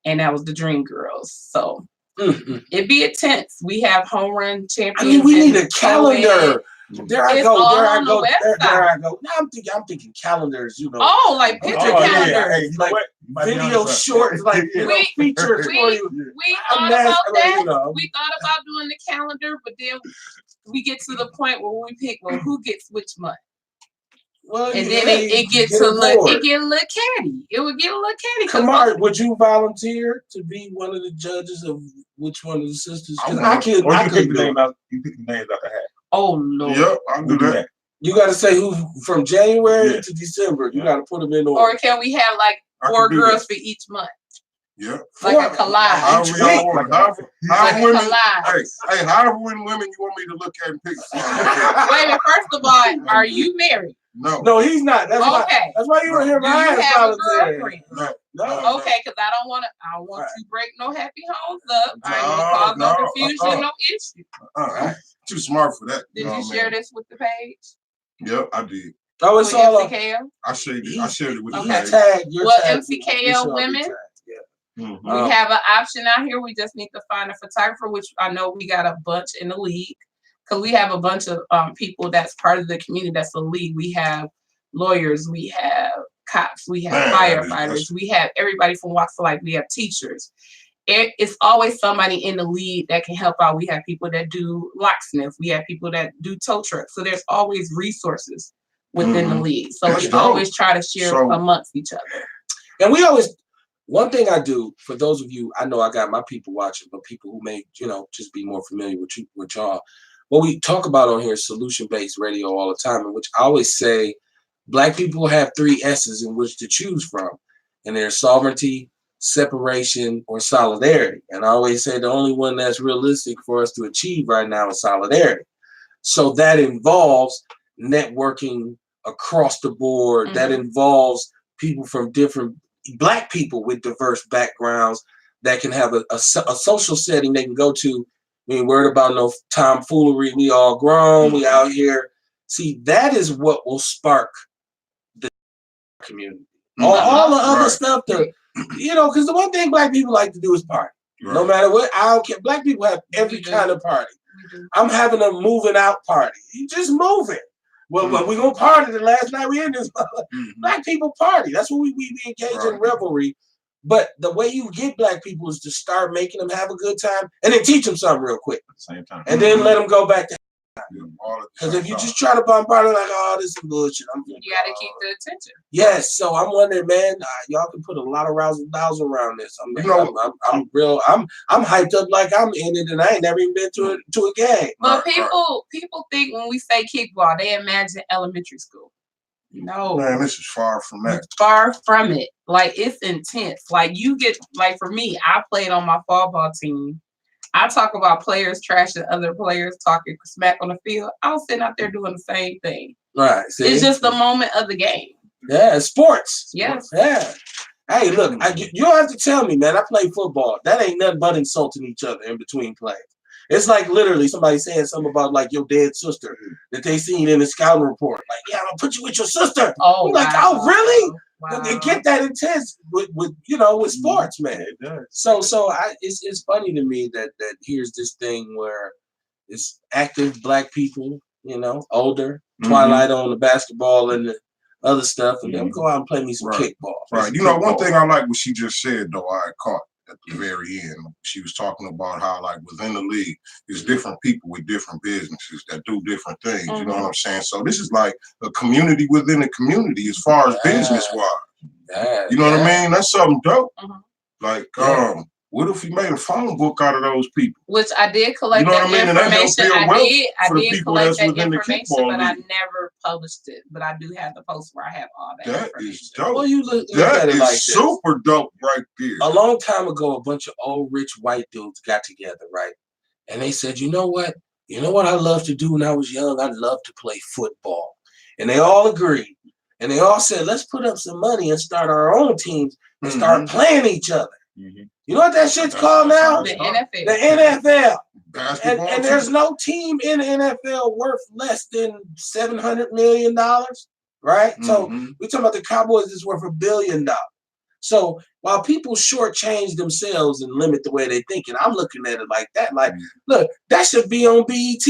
and that was the Dream Girls. So it'd be intense. We have home run champions. I mean, we need a calendar. There I go. Now I'm thinking calendars. You know. Oh, like picture calendars. Yeah. Like video shorts, like features for you. We thought about that. We thought about doing the calendar, but then we get to the point where we pick who gets which month. Well, and then it gets a little catty. It would get a little catty. Kamar, would you volunteer to be one of the judges of which one of the sisters? I could. Or you pick the names out the hat. Oh no. Yep, I'll do that. You got to say who from January to December. You got to put them in order. Or can we have like 4 girls for each month? Yeah. Like a collage. However many women you want me to look at and pick from. Wait a minute, first of all, are you married? No, he's not. That's why you were here. Do you have a girlfriend? No. Okay, because I don't want to break no happy homes up. I don't want to cause no confusion, no issue. I'm too smart for that. Did you share this with the page? Yep, I did. Oh, it's all MCKL? I shared it with okay. the tag. MCKL women. We have an option out here. We just need to find a photographer, which I know we got a bunch in the league. Because we have a bunch of people that's part of the community that's the league. We have lawyers, we have cops, we have firefighters, we have everybody from walks of life, we have teachers. It's always somebody in the league that can help out. We have people that do locksmith, we have people that do tow trucks. So there's always resources within the league. So we always try to share amongst each other. And one thing I do, for those of you, I know I got my people watching, but people who may, just be more familiar with y'all. What we talk about on here is solution-based radio all the time, in which I always say Black people have 3 S's in which to choose from. And there's sovereignty, separation, or solidarity. And I always say the only one that's realistic for us to achieve right now is solidarity. So that involves networking across the board. That involves people from different Black people with diverse backgrounds that can have a social setting they can go to. We ain't worried about no tomfoolery. We all grown. We out here. See, that is what will spark the community. All the other stuff, because the one thing Black people like to do is party. Right. No matter what, I don't care. Black people have every kind of party. I'm having a moving out party. You just moving. Well, we're going to party. The last night we in this. Black people party. That's what we engage in revelry. But the way you get Black people is to start making them have a good time and then teach them something real quick. At the same time. And then let them go back to because if you just try to bombard it like, oh, this is bullshit. You got to keep the attention. Yes. So I'm wondering, man, y'all can put a lot of rousing dials around this. I'm hyped up like I'm in it and I ain't never even been to a game. But people think when we say kickball, they imagine elementary school. No, man, this is far from that. Far from it. Like, it's intense. Like, for me, I played on my fall ball team. I talk about players trashing other players, talking smack on the field. I was sitting out there doing the same thing. Right. See? It's just the moment of the game. Yeah, it's sports. Yes. Yeah. Hey, look, you don't have to tell me, man. I play football. That ain't nothing but insulting each other in between plays. It's like literally somebody saying something about like your dead sister that they seen in the scouting report. Like, yeah, I'm gonna put you with your sister. Oh, I'm like, oh, really? Wow. They get that intense with sports, man. It does. So it's funny to me that here's this thing where it's active Black people, older, Twilight on the basketball and other stuff, and then go out and play me some kickball. Right. You know, one thing I like what she just said, though, I caught at the very end. She was talking about how, like, within the league, there's different people with different businesses that do different things. You know what I'm saying? So this is like a community within a community as far as business-wise. You know what I mean? That's something dope. Like, what if we made a phone book out of those people? Which I did collect that information. I did collect that information, but I never published it. But I do have the post where I have all that information. That is dope. Well, you look at it like this. Super dope right there. A long time ago, a bunch of old rich white dudes got together, right? And they said, you know what? You know what I loved to do when I was young? I loved to play football. And they all agreed. And they all said, let's put up some money and start our own teams and start playing each other. You know what that shit's called now? The NFL. The NFL. And there's team. no team in the NFL worth less than $700 million, right? So we're talking about the Cowboys is worth $1 billion. So while people shortchange themselves and limit the way they think, and I'm looking at it like that, like, look, that should be on BET.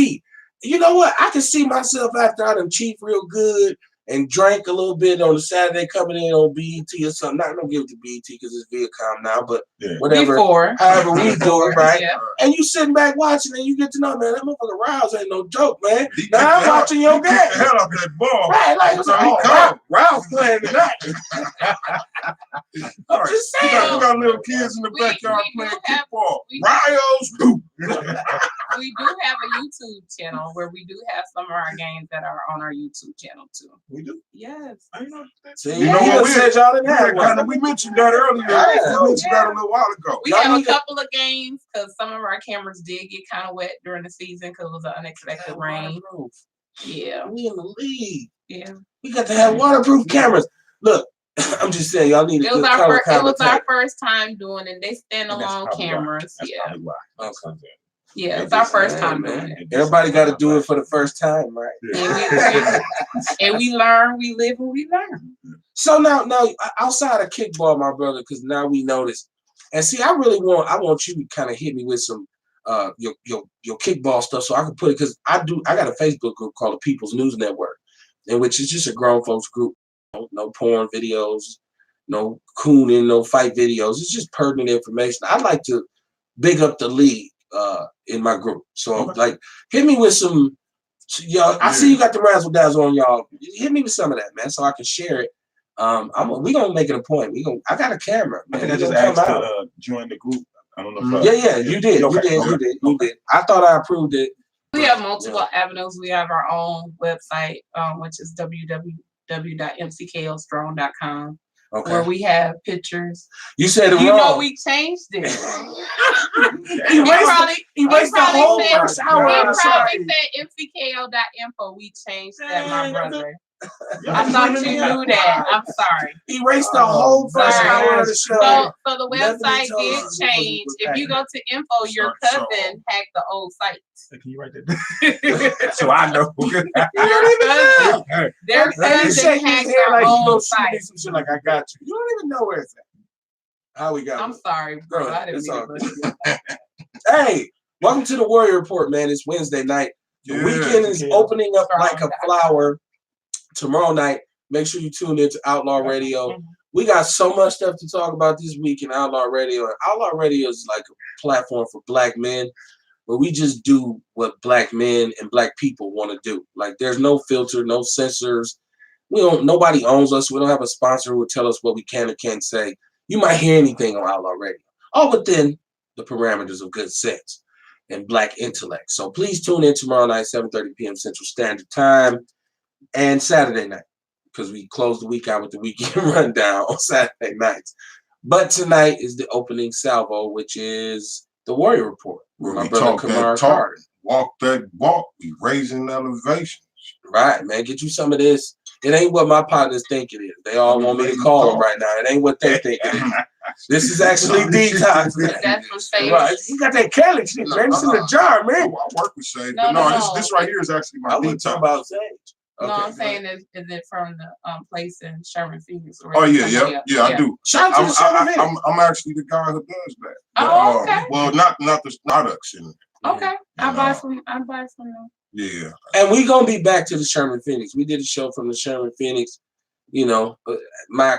You know what? I can see myself after I done cheat real good and drank a little bit on a Saturday coming in on BET or something. Not gonna give it to BET because it's Viacom now, but whatever. However we do it, right? And you sitting back watching and you get to know, man, that motherfucker Rouse ain't no joke, man. Now I'm watching your game. Hell out that ball. Right, like, Rouse playing tonight. I'm just saying. You got little kids in the backyard playing kickball. Rios. We do have a YouTube channel where we do have some of our games that are on our YouTube channel too. We do? Yes. I know. See, you know what said y'all didn't have one. We mentioned that earlier. We mentioned that a little while ago. We have a couple of games because some of our cameras did get kind of wet during the season because it was an unexpected rain. Yeah. We in the league. Yeah. We got to have waterproof cameras. Look, I'm just saying, y'all need to It was our first time doing it. They standalone cameras. Yeah. Okay. Yeah, it's our first time doing it. Everybody got to do it for the first time, right? And we learn, we live, and we learn. So now outside of kickball, my brother, because now we know this. And see, I want you to kind of hit me with some your kickball stuff so I can put it, because I got a Facebook group called the People's News Network, in which is just a grown folks group. No porn videos, no cooning, no fight videos. It's just pertinent information. I'd like to big up the league in my group. So like, hit me with some, y'all. I see you got the razzle dazzle on y'all. Hit me with some of that, man, so I can share it. We gonna make it a point. I got a camera, man. I think I just asked to join the group. I don't know. Yeah, you did. You did. I thought I approved it. We have multiple avenues. We have our own website, which is www.mckstrong.com. Where we have pictures. You said it wrong. You know we changed it. He wasted the whole first hour. He probably said mckl.info. We changed that, my brother. I thought you knew that. I'm sorry. He erased the whole first hour of the show. So the website did change. If you go to info, your cousin hacked the old site. Can you write that down? So I know. Their cousin hacked their old site. Some shit like I got you. You don't even know where it's at. How we got? I'm sorry, bro. I didn't mean to. Hey, welcome to the Warrior Report, man. It's Wednesday night. The weekend is opening up like a flower. Tomorrow night, make sure you tune into Outlaw Radio. We got so much stuff to talk about this week in Outlaw Radio. And Outlaw Radio is like a platform for Black men where we just do what Black men and Black people want to do. Like, there's no filter, no censors. Nobody owns us. We don't have a sponsor who will tell us what we can or can't say. You might hear anything on Outlaw Radio, all within the parameters of good sense and Black intellect. So please tune in tomorrow night, 7:30 p.m. Central Standard Time. And Saturday night, because we close the week out with the weekend rundown on Saturday nights. But tonight is the opening salvo, which is the Warrior Report. Where my we brother talk Kamar that talk, Carter. walk that walk, we raising elevations. Right, man. Get you some of this. It ain't what my partners think it is. They all want me to call them right now. It ain't what they think it is. This is actually detox. That's from Sage. Right. You got that Kelly shit, man. It's in the jar, man. I work with Sage. No. This right here is actually my I was talking detox. about Sage. No, I'm saying is it from the place in Sherman Phoenix? Oh yeah, I do. Shout out to Sherman Phoenix. I'm actually the guy who does that. Oh, okay. Well, not the products in it. Okay, I buy from them. Yeah. And we gonna be back to the Sherman Phoenix. We did a show from the Sherman Phoenix you know,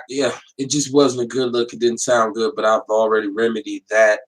it just wasn't a good look. It didn't sound good, but I've already remedied that.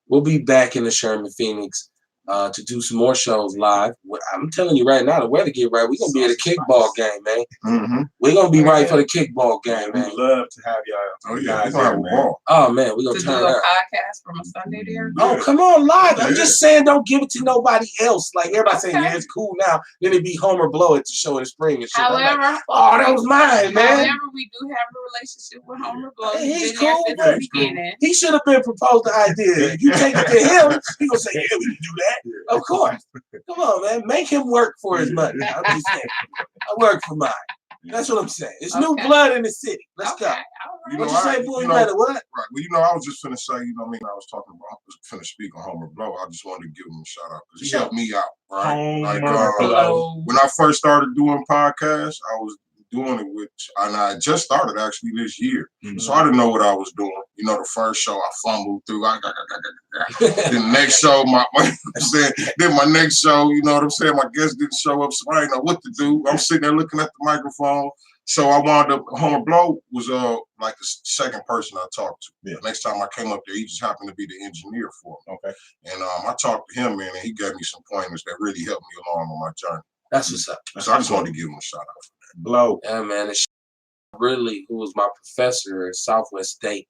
We'll be back in the Sherman Phoenix to do some more shows live. I'm telling you right now, the weather get right. We're going to be at a kickball game, man. Mm-hmm. We're going to be right for the kickball game, We man. would love to have y'all. Oh, yeah. guys We're going to have a there, ball. Oh, man, we're going To to do turn a out. podcast from a Sunday there. Oh, come on, live. I'm Yeah. just saying, don't give it to nobody else. Like, everybody saying, Okay. yeah, it's cool now. Then it be Homer Blow at the show in the spring and shit. I'm like, However, oh, that was mine, man. however, we do have a relationship with Homer Blow. Hey, He's he's been there cool, since but the beginning. He should have been proposed the idea. If you take it to him, he gonna say, yeah, we can do that. Of course. Come on, man. Make him work for his money. I'm just saying. I work for mine. That's what I'm saying. It's new Okay. blood in the city. Let's Okay, go. all You right. What know, you say, boy? you You know- better what? Right. Well, you know, I was just finna say, you know what I mean? I was talking about, I was finna speak on Homer Blow. I just wanted to give him a shout out because he Sure. helped me out, right? Like, Homer Blow. Hello. when I first started doing podcasts, I was doing it with, and I just started actually this year. So I didn't know what I was doing. You know, the first show I fumbled through. Then the next show, then my next show, you know what I'm saying? My guest didn't show up, so I didn't know what to do. I'm sitting there looking at the microphone. So I wound up, Homer Blow was like the second person I talked to. Yeah. The next time I came up there, he just happened to be the engineer for me. Okay. And I talked to him, man, and he gave me some pointers that really helped me along on my journey. That's what's up. So I just wanted to give him a shout out. Blow. Yeah, man. It's Ridley, who was my professor at Southwest State,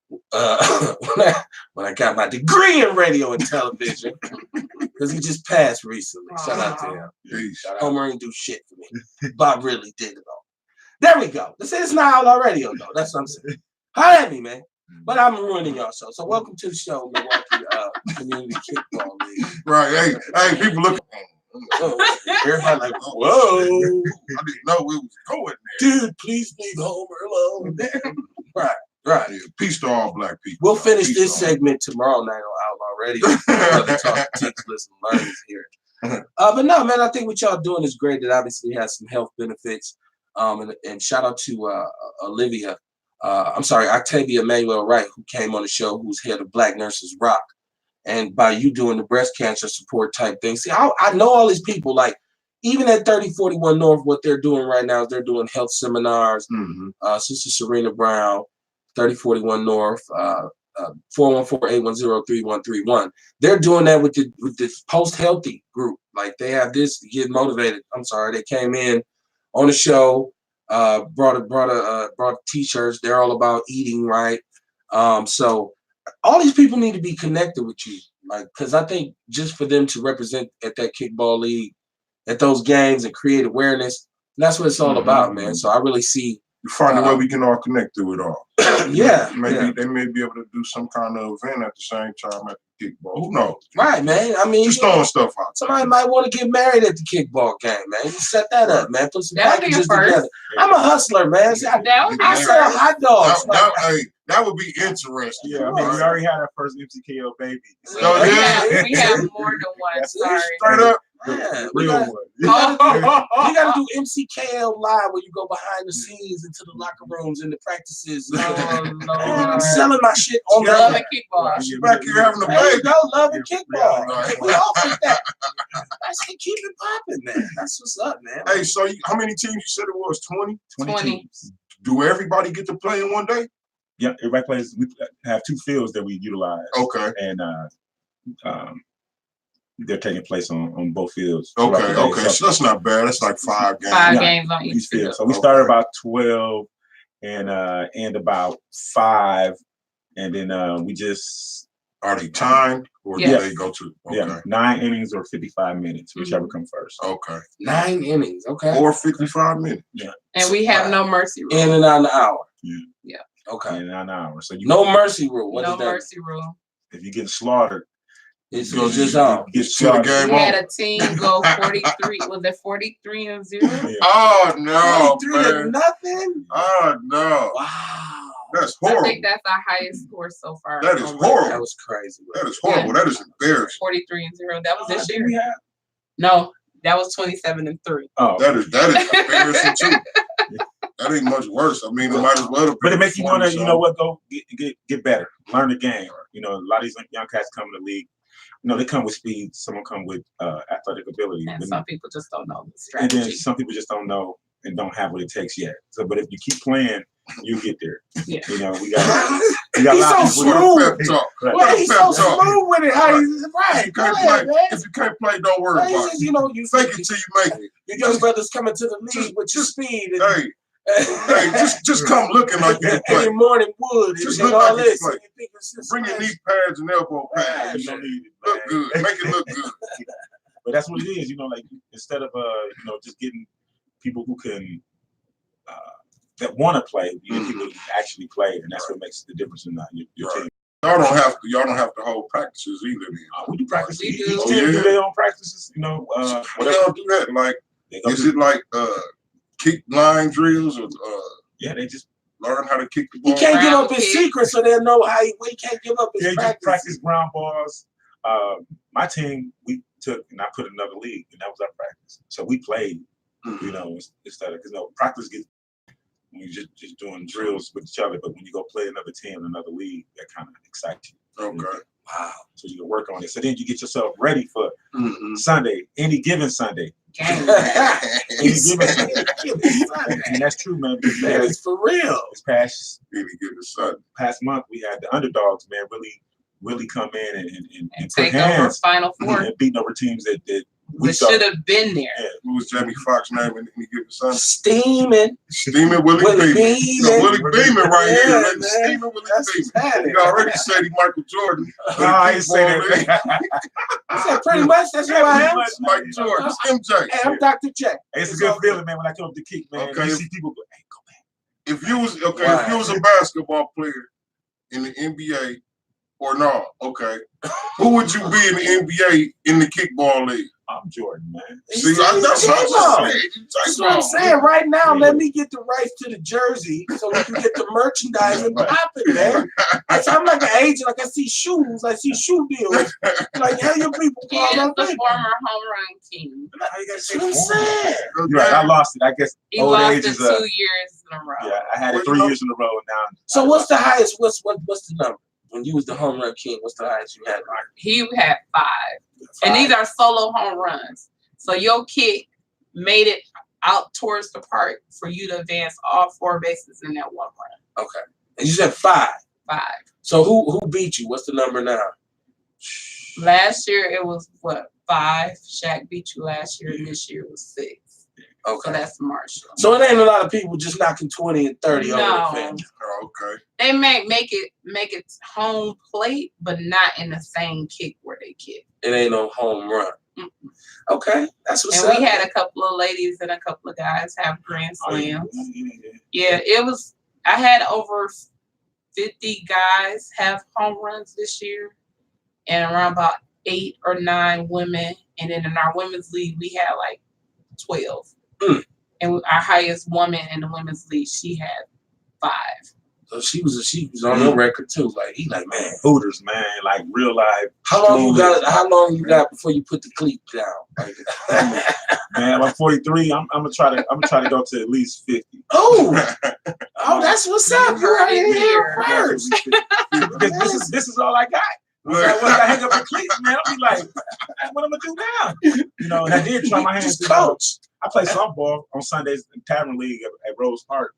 when I got my degree in radio and television, because he just passed recently. Shout out to him. Peace. Homer ain't do shit for me. Bob Ridley did it all. There we go. This is not Outlaw Radio, though. That's what I'm saying. Holla at me, man. But I'm ruining y'all show. So welcome to the show, Milwaukee Community Kickball League. Right. Hey, people look. Everybody like, whoa. I didn't know we was going there. Dude, please leave Homer alone. Right. Yeah, peace to all black people. We'll finish Peace this to all. segment tomorrow night on Outlaw Radio. Brother Talk, teach, listen, learn is here. But no, man, I think what y'all doing is great. It obviously has some health benefits. And shout out to Octavia Manuel Wright, who came on the show, who's head of Black Nurses Rock. And by you doing the breast cancer support type thing, see, I know all these people, like, even at 3041 North, what they're doing right now is they're doing health seminars. Sister Serena Brown, 3041 North, 414-810-3131. They're doing that with this Post Healthy group. Like, they have this Get Motivated. I'm sorry, they came in on the show, brought t-shirts. They're all about eating right. So all these people need to be connected with you, like, because I think just for them to represent at that kickball league, at those games, and create awareness, that's what it's all about, man. So I really see. You find a way we can all connect through it all. Maybe They may be able to do some kind of event at the same time at the kickball. Who knows? Right, man. I mean, Just throwing stuff out. somebody might want to get married at the kickball game, man. You set that up, man. Put some That would be a packages first. together. I'm a hustler, man. See, I That would be sell first. hot dogs. That would be interesting. Yeah, I mean, we already had our first MCKO baby. So Oh, yeah. We have more than one. Sorry. Straight up. Yeah, we real gotta- one. You gotta do MCKL live where you go behind the scenes into the locker rooms and the practices. Oh, I'm Lord. selling my shit on the Love and kickball. Back here having a There you baby. go, love and kickball. Right. We all fit that. I say keep it popping, man. That's what's up, man. Hey, so how many teams you said it was? 20? 20. teams. Do everybody get to play in one day? Yeah, everybody plays. We have two fields that we utilize. Okay. And they're taking place on both fields. throughout the day. Okay. So that's not bad. That's like 5 games. 5 Yeah. games on each Each field. field. So we start about 12 and end about 5, and then we just Are they timed or Yes. do they go to? Okay. yeah 9 innings or 55 minutes, whichever come first. Okay. 9 innings, okay. Or 55 minutes. And we have no mercy rule. In and out of the hour. Yeah. Okay. In an hour. So you No mercy rule. What No is that? mercy rule. if you get slaughtered, It's Go just to- on. get See the slaughtered. game We had on. a team go 43. Was it 43-0? Yeah. Oh no, 23 to man. nothing. Oh no. Wow. That's I horrible. think that's our highest score so far. That is That horrible. was crazy. Bro. That is horrible. That is embarrassing. 43-0. That was this Did year. we have? No, that was 27-3. Oh, That is embarrassing too. That ain't much worse. I mean, it might as well have but been it makes you want to, 40 you know what, go get better, learn the game. You know, a lot of these young cats come in the league. You know, they come with speed. Some come with athletic ability. And But- some people just don't know the and then strategy. some people just don't know and don't have what it takes yet. So, but if you keep playing, you get there. Yeah. You know, we got a lot of so people. smooth. Right. Well, he's so smooth with it. How he's If right. you Go can't ahead, play, man. if you can't play, don't worry He about says, it. you know, you Fake it till you make it. your young brothers coming to the league with your speed and, Hey, just come looking like you can and play. your morning wood Just and look all like you this. play. And you think it's just Bring your nice. knee pads and elbow Yeah, pads. You don't need it, Look man. good. Make it look good. But that's what it is. You know, like instead of you know, just getting people who can that want to play, you get people who actually play, and that's what makes the difference in your team. Y'all don't have to hold practices either. Then. We do practice. We Each do. team do Yeah. their own practices. You know, What whatever. y'all do that? Like, They go is do. it like kick line drills or Yeah, they just learn how to kick the He ball? can't give up Ground his kick. secret, so they'll know how he can't give up his just practice. practice ground balls. My team, we took and I put in another league, and that was our practice. So we played. You know, instead of because practice gets when you're just doing drills with each other, but when you go play another team in another league, that kind of excites you. Okay. Wow. So you can work on it. So then you get yourself ready for Mm-hmm. Sunday, any given Sunday. Gang. Any given Sunday. And that's true, man. Because Man, it's for real. this Really get the sun. past month, we had the underdogs, man, really come in and And put take over hands Final Four. and beating over teams that we We thought. should have been there. Yeah, Who was Jamie Foxx's name in any given Sunday? Steaming. Steaming Willie Willie Beeman. You know, Beeman. Willie Beeman right Yeah, here. man. Steaming Willie That's Beeman. what's happening. You already said he Michael Jordan. No, I ain't say that. I said pretty much that's who I am. It's Mike Jordan. It's MJ. Hey, I'm Dr. Check. It's a good feeling, man, when I come up to kick, man. Okay. You see people go, hey, go back. If you was Right. if you was a basketball player in the NBA or no, okay, who would you be in the NBA in the kickball league? I'm Jordan, man. See, He's that's what J-Lo. I'm saying. That's what I'm saying. Right now, let me get the rights to the jersey so we can get the merchandise and pop it, man. I'm like an agent. Like I see shoes. I see shoe deals. Like, how your people He call is up the there? former home run king. That's what I'm saying. You're right, I lost it. I guess He old lost age it is 2 years in a row. yeah, I had it 3 years in a row now. So what's the highest? What's the number? When you was the home run king, what's the highest you had? He had 5. And these are solo home runs. So your kick made it out towards the park for you to advance all 4 bases in that one run. Okay. And you said 5. 5. So who beat you? What's the number now? Last year it was what, 5? Shaq beat you last year, and this year was 6. So Okay. that's Marshall. So it ain't a lot of people just knocking 20 and 30 over No. the fence. Oh, okay. They make it home plate, but not in the same kick where they kick. It ain't no home run. Mm-mm. Okay. That's what's And up. we had a couple of ladies and a couple of guys have grand Oh, yeah. slams. Yeah. Yeah, it was. I had over 50 guys have home runs this year, and around about 8 or 9 women. And then in our women's league, we had like 12. Mm. And our highest woman in the women's league, she had 5. So she was on your record too. Like he like, man, Hooters, man, like real life. how long you got before you put the cleat down? Like, Man, I'm 43. I'm gonna try to go to at least 50. oh, that's what's up. You right here Yeah, first. because this is all I got. Once I hang up the cleats, man, I'll be like, what am I gonna do now? You know, and I did try my hands. Just coach. I play softball on Sundays in Tavern League at Rose Park,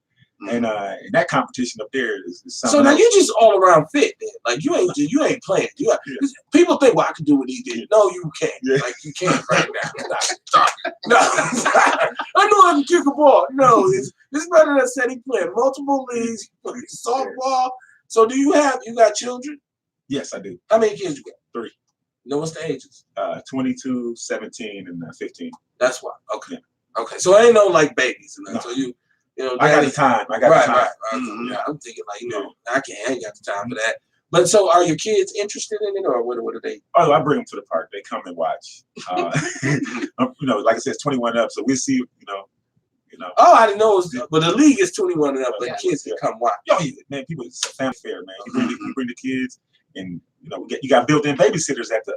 and that competition up there is something. So now else. you just all around fit, then. Like you ain't playing. People think, well, I can do what he did. No, you can't. Yeah. Like you can't right now. No, I know I can kick a ball. No, this brother that said he played multiple leagues, he played softball. So you got children? Yes, I do. How many kids you got? 3. You know what's the ages? 22, 17, and 15. That's why. Okay. Okay. So I ain't no like babies and that. No. So you know, I got the time. I got right, the time. right. Mhm. Yeah, I'm thinking like, I ain't got the time for that. But so are your kids interested in it, or what are they? Oh, I bring them to the park. They come and watch. You know, like I said, it's 21 up, so we see. You know. Oh, I didn't know. But the league is 21 and up, but Yeah. kids can come watch. Yo, man, people, it's a family fair, man. You bring the kids, and you know, you got built-in babysitters at the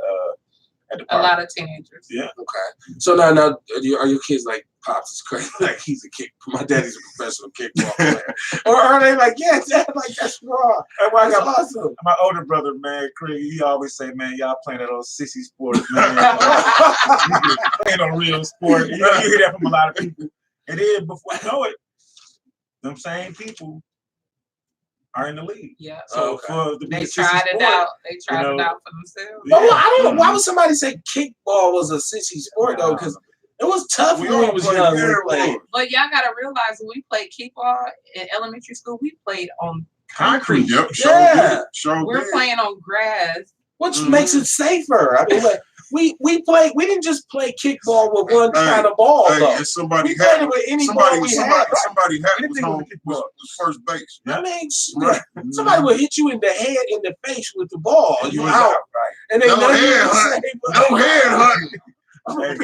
A park. lot of teenagers. Yeah. Okay. So now are your kids like, Pops is crazy? Like he's a kick. My daddy's a professional kickball player. Or are they like, yeah, Dad, like that's raw. That's awesome. My older brother, man, Craig, he always say, man, y'all playing that old sissy sport, man. Ain't no real sport. You hear that from a lot of people. And then before I know it, them same people are in the league. Yeah. So for the They tried it out. They tried it out for themselves. But I don't know. Why would somebody say kickball was a sissy sport though? Because it was tough when we was young. But y'all gotta realize when we played kickball in elementary school, we played on concrete. Yep. We're playing on grass, which makes it safer. I mean, we played. We didn't just play kickball with one kind of ball though. Somebody we played it with any ball we had. Somebody was first base. I mean, somebody would hit you in the head, in the face with the ball. You out, right? And they no head hunting. Hey,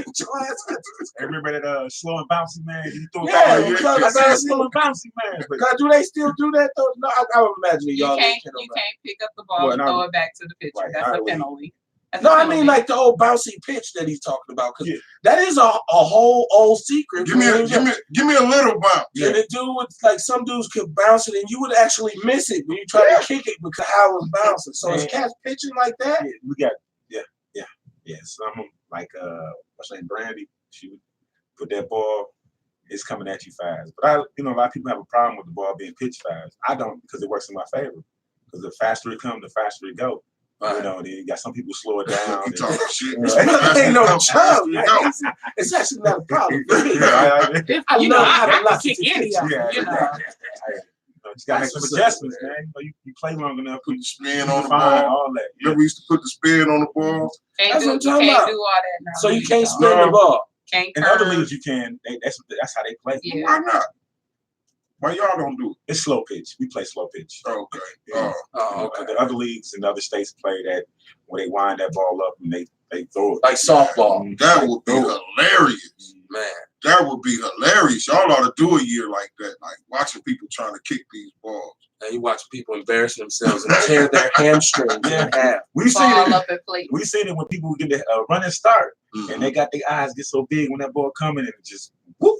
remember that slow and bouncy man? I said slow and bouncy man. But do they still do that though? No, I would imagine y'all. You can't pick up the ball and throw it back to the pitcher. Right, that's a penalty. No, I mean like the old bouncy pitch that he's talking about, because that is a whole old secret. Give me a little bounce. And the dude with some dudes could bounce it, and you would actually miss it when you try to kick it because how it was bouncing. So is cats pitching like that? Yeah, we got some like what's her name, Brandy. She would put that ball. It's coming at you fast. But a lot of people have a problem with the ball being pitched fast. I don't, because it works in my favor. Because the faster it comes, the faster it goes. Right. Then you got some people slow it down. Ain't no trouble. It's actually not a problem. I know how to kick any of them. You just gotta make some adjustments, man. You play long enough, put the spin on the ball. All that. Remember we used to put the spin on the ball. That's what I'm talking about. Do all that now. So you can't spin the ball. In other leagues, you can. That's how they play. Yeah. Why not? Why y'all don't do it? It's slow pitch. We play slow pitch. Okay. Okay. The other leagues in other states play that where they wind that ball up and they throw it like softball. That would be hilarious, man. That would be hilarious. Y'all ought to do a year like that, like watching people trying to kick these balls. And you watch people embarrassing themselves and tear their hamstrings in half. We've seen it when people get a running start and they got their eyes get so big when that ball coming and it just whoop.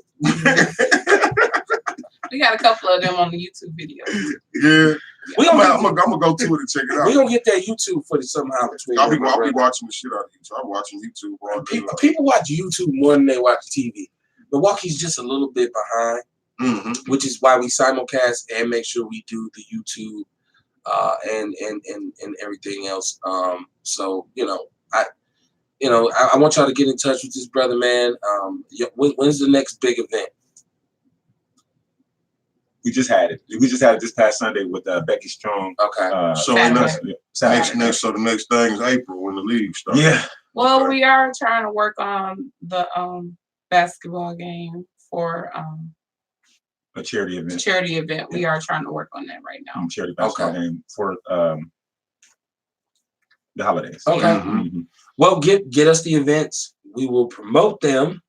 We got a couple of them on the YouTube videos. Yeah. I'm gonna go to it and check it out. We're gonna get that YouTube footage somehow. I'll be watching the shit out of YouTube. I'm watching YouTube all day. People watch YouTube more than they watch TV. Milwaukee's just a little bit behind, which is why we simulcast and make sure we do the YouTube and everything else. So I want y'all to get in touch with this brother, man. When's the next big event? We just had it. We just had it this past Sunday with Becky Strong. Okay. So the next thing is April when the league starts. Yeah. Well, we are trying to work on the basketball game for a charity event. Yeah. We are trying to work on that right now. Charity basketball game for the holidays. Okay. Mm-hmm. Well, get us the events. We will promote them.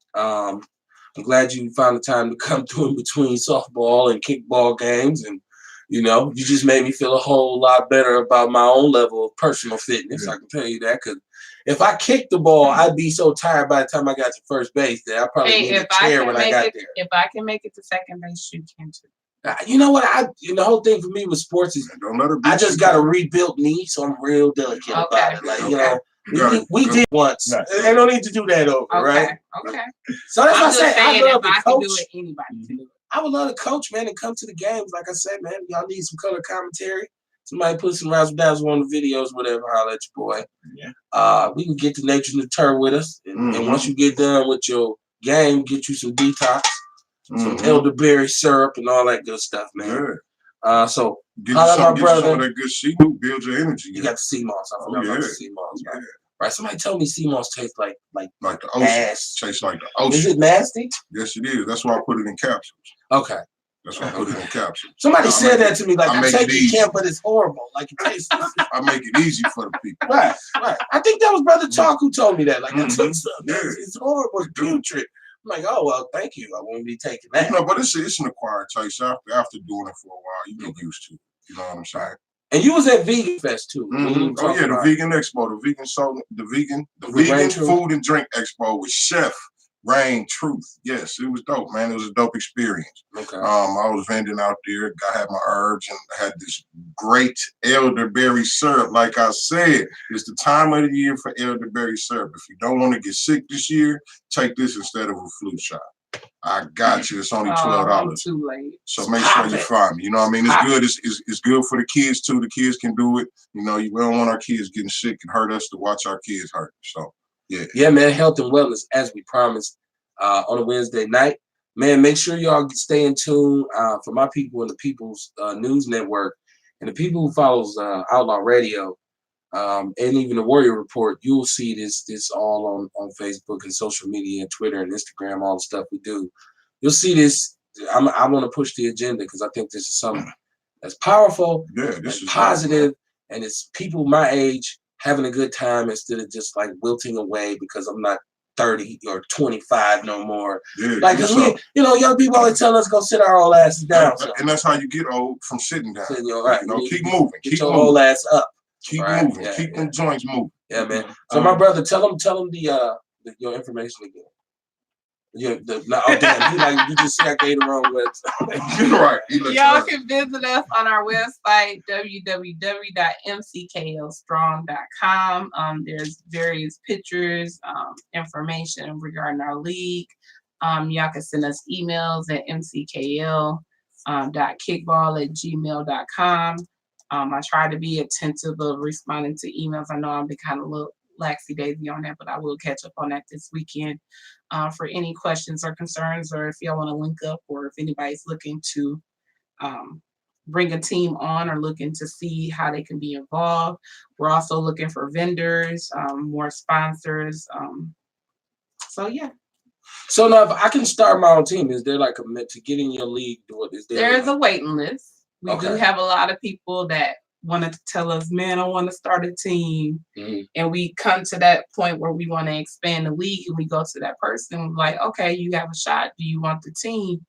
I'm glad you found the time to come through in between softball and kickball games. And, you just made me feel a whole lot better about my own level of personal fitness. I can tell you that. Because if I kicked the ball, I'd be so tired by the time I got to first base that I probably need a chair when I got there. If I can make it to second base, you can too. You know what? The whole thing for me with sports is I just got a rebuilt knee, so I'm real delicate about it. Like, we did once. They don't need to do that over, right? Okay. So that's what I'm saying. I love if I coach. can do it, anybody can do it. I would love to coach, man, and come to the games. Like I said, man, y'all need some color commentary. Somebody put some razzle dazzle on the videos, whatever. Holla at your boy. Yeah. We can get to nature and the turf with us, and once you get done with your game, get you some detox, some elderberry syrup, and all that good stuff, man. Yeah. So holla at my brother. Some of that good shit, build your energy. You got the sea moss. I forgot about the sea moss. Yeah. Right. Somebody told me sea moss tastes like the ocean. Ass. Tastes like the ocean. Is it nasty? Yes, it is. That's why I put it in capsules. Okay. That's why I put it in capsules. Somebody said that to me, like I take it can, but it's horrible. Like it tastes. I make it easy for the people. Right. I think that was Brother Chalk who told me that. Like I took some. It's horrible. It's putrid. I'm like, oh well, thank you. I won't be taking that. No, but it's an acquired taste. After doing it for a while, you get used to it. You know what I'm saying? And you was at Vegan Fest too. Oh yeah, the Vegan Expo, the Vegan Food and Drink Expo with Chef Rain Truth. Yes, it was dope, man. It was a dope experience. Okay. I was vending out there. I had my herbs and I had this great elderberry syrup. Like I said, it's the time of the year for elderberry syrup. If you don't want to get sick this year, take this instead of a flu shot. I got you. It's only I'm $12. too late. So make sure you find me. You know what I mean? It's good. It's good for the kids too. The kids can do it. You know, we don't want our kids getting sick and hurt us to watch our kids hurt. So yeah. Yeah, man, health and wellness, as we promised, on a Wednesday night. Man, make sure y'all stay in tune for my people and the People's News Network and the people who follows Outlaw Radio and even the Warrior Report. You'll see this all on Facebook and social media and Twitter and Instagram, all the stuff we do. You'll see this. I want to push the agenda because I think this is something that's powerful, this is positive, and it's people my age having a good time instead of just like wilting away because I'm not 30 or 25 no more. Yeah, like, cause we, young people always tell us go sit our old asses down. And that's how you get old, from sitting down. Right. Keep moving. Get your old ass up. Keep moving. Keep them joints moving. Yeah, man. So my brother, tell them your information again. Yeah, damn, you just say I gave the wrong website. Right. Y'all can visit us on our website, www.mklstrong.com. There's various pictures, information regarding our league. Y'all can send us emails at mckl.kickball@gmail.com. I try to be attentive of responding to emails. I know I've been kind of a little laxy-daisy on that, but I will catch up on that this weekend. For any questions or concerns, or if y'all want to link up, or if anybody's looking to bring a team on or looking to see how they can be involved. We're also looking for vendors, more sponsors. So yeah. So now, if I can start my own team, is there like a to get in your league? There's a waiting list. We do have a lot of people that wanted to tell us, man, I want to start a team. And we come to that point where we want to expand the league, and we go to that person like, okay, you have a shot. Do you want the team?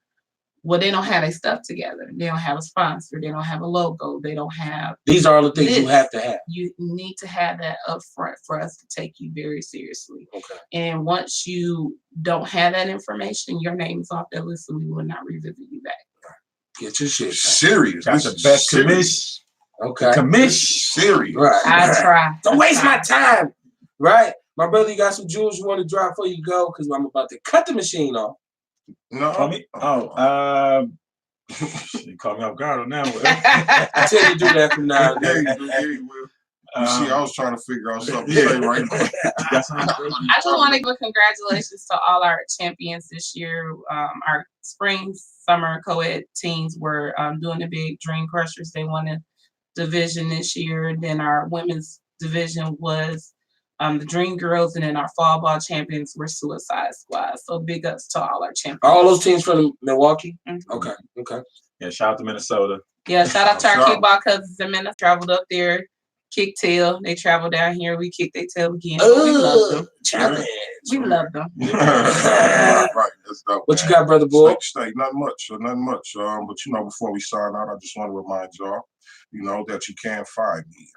Well, they don't have their stuff together. They don't have a sponsor. They don't have a logo. They don't have. These are all the things you have to have. You need to have that up front for us to take you very seriously. Okay. And once you don't have that information, your name is off that list, and we will not revisit you back. Get your shit serious. Got the best commish. Okay. Commish. Serious. Right. I try. Don't waste my time. Right. My brother, you got some jewels you want to drop before you go? Because I'm about to cut the machine off. No. Call me? You caught me off guard on that one. I tell you to do that from now and then. You see, I was trying to figure out something to say right now. I just want to give congratulations to all our champions this year. Our spring, summer co-ed teams were doing the big Dream Crushers. They won a division this year. And then our women's division was the Dream Girls, and then our fall ball champions were Suicide Squad. So big ups to all our champions. All those teams from Milwaukee? Okay. Yeah, shout out to Minnesota. Yeah, shout out to our kickball cousins in Minnesota. Traveled up there. Kick tail. They travel down here. We kick their tail again. We love them. Challenge. We love them. Right. That's dope. What you got, brother boy? Stay. Nothing much. But before we sign out, I just want to remind y'all, that you can find me at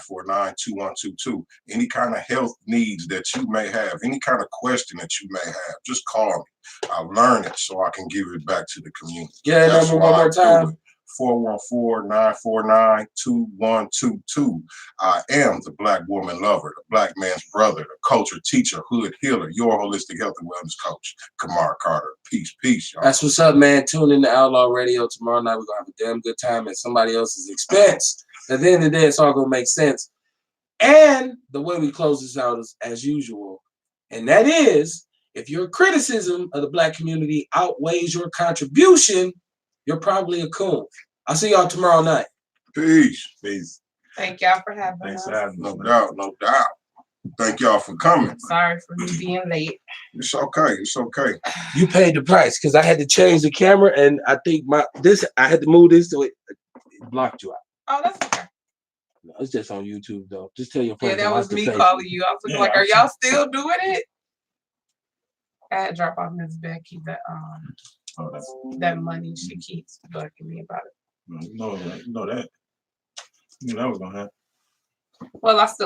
414-949-2122. Any kind of health needs that you may have, any kind of question that you may have, just call me. I'll learn it so I can give it back to the community. Yeah, number one more time. 414-949-2122. I am the Black woman lover, the Black man's brother, the culture teacher, hood healer, your holistic health and wellness coach, Kamar Carter. Peace, y'all. That's what's up, man. Tune in to Outlaw Radio tomorrow night. We're going to have a damn good time at somebody else's expense. At the end of the day, it's all going to make sense. And the way we close this out is as usual. And that is, if your criticism of the Black community outweighs your contribution, you're probably a coon. I'll see y'all tomorrow night. Peace. Thank y'all for having us. No doubt. Thank y'all for coming. Sorry for me being late. It's okay. You paid the price because I had to change the camera, and I think I had to move this so it blocked you out. Oh, that's okay. No, it's just on YouTube though. Just tell your friends. Yeah, that was me calling you. I was like, are y'all still doing it? I had to drop off Miss Becky that money she keeps bugging me about it. You know that. You knew that was gonna happen. Well, I still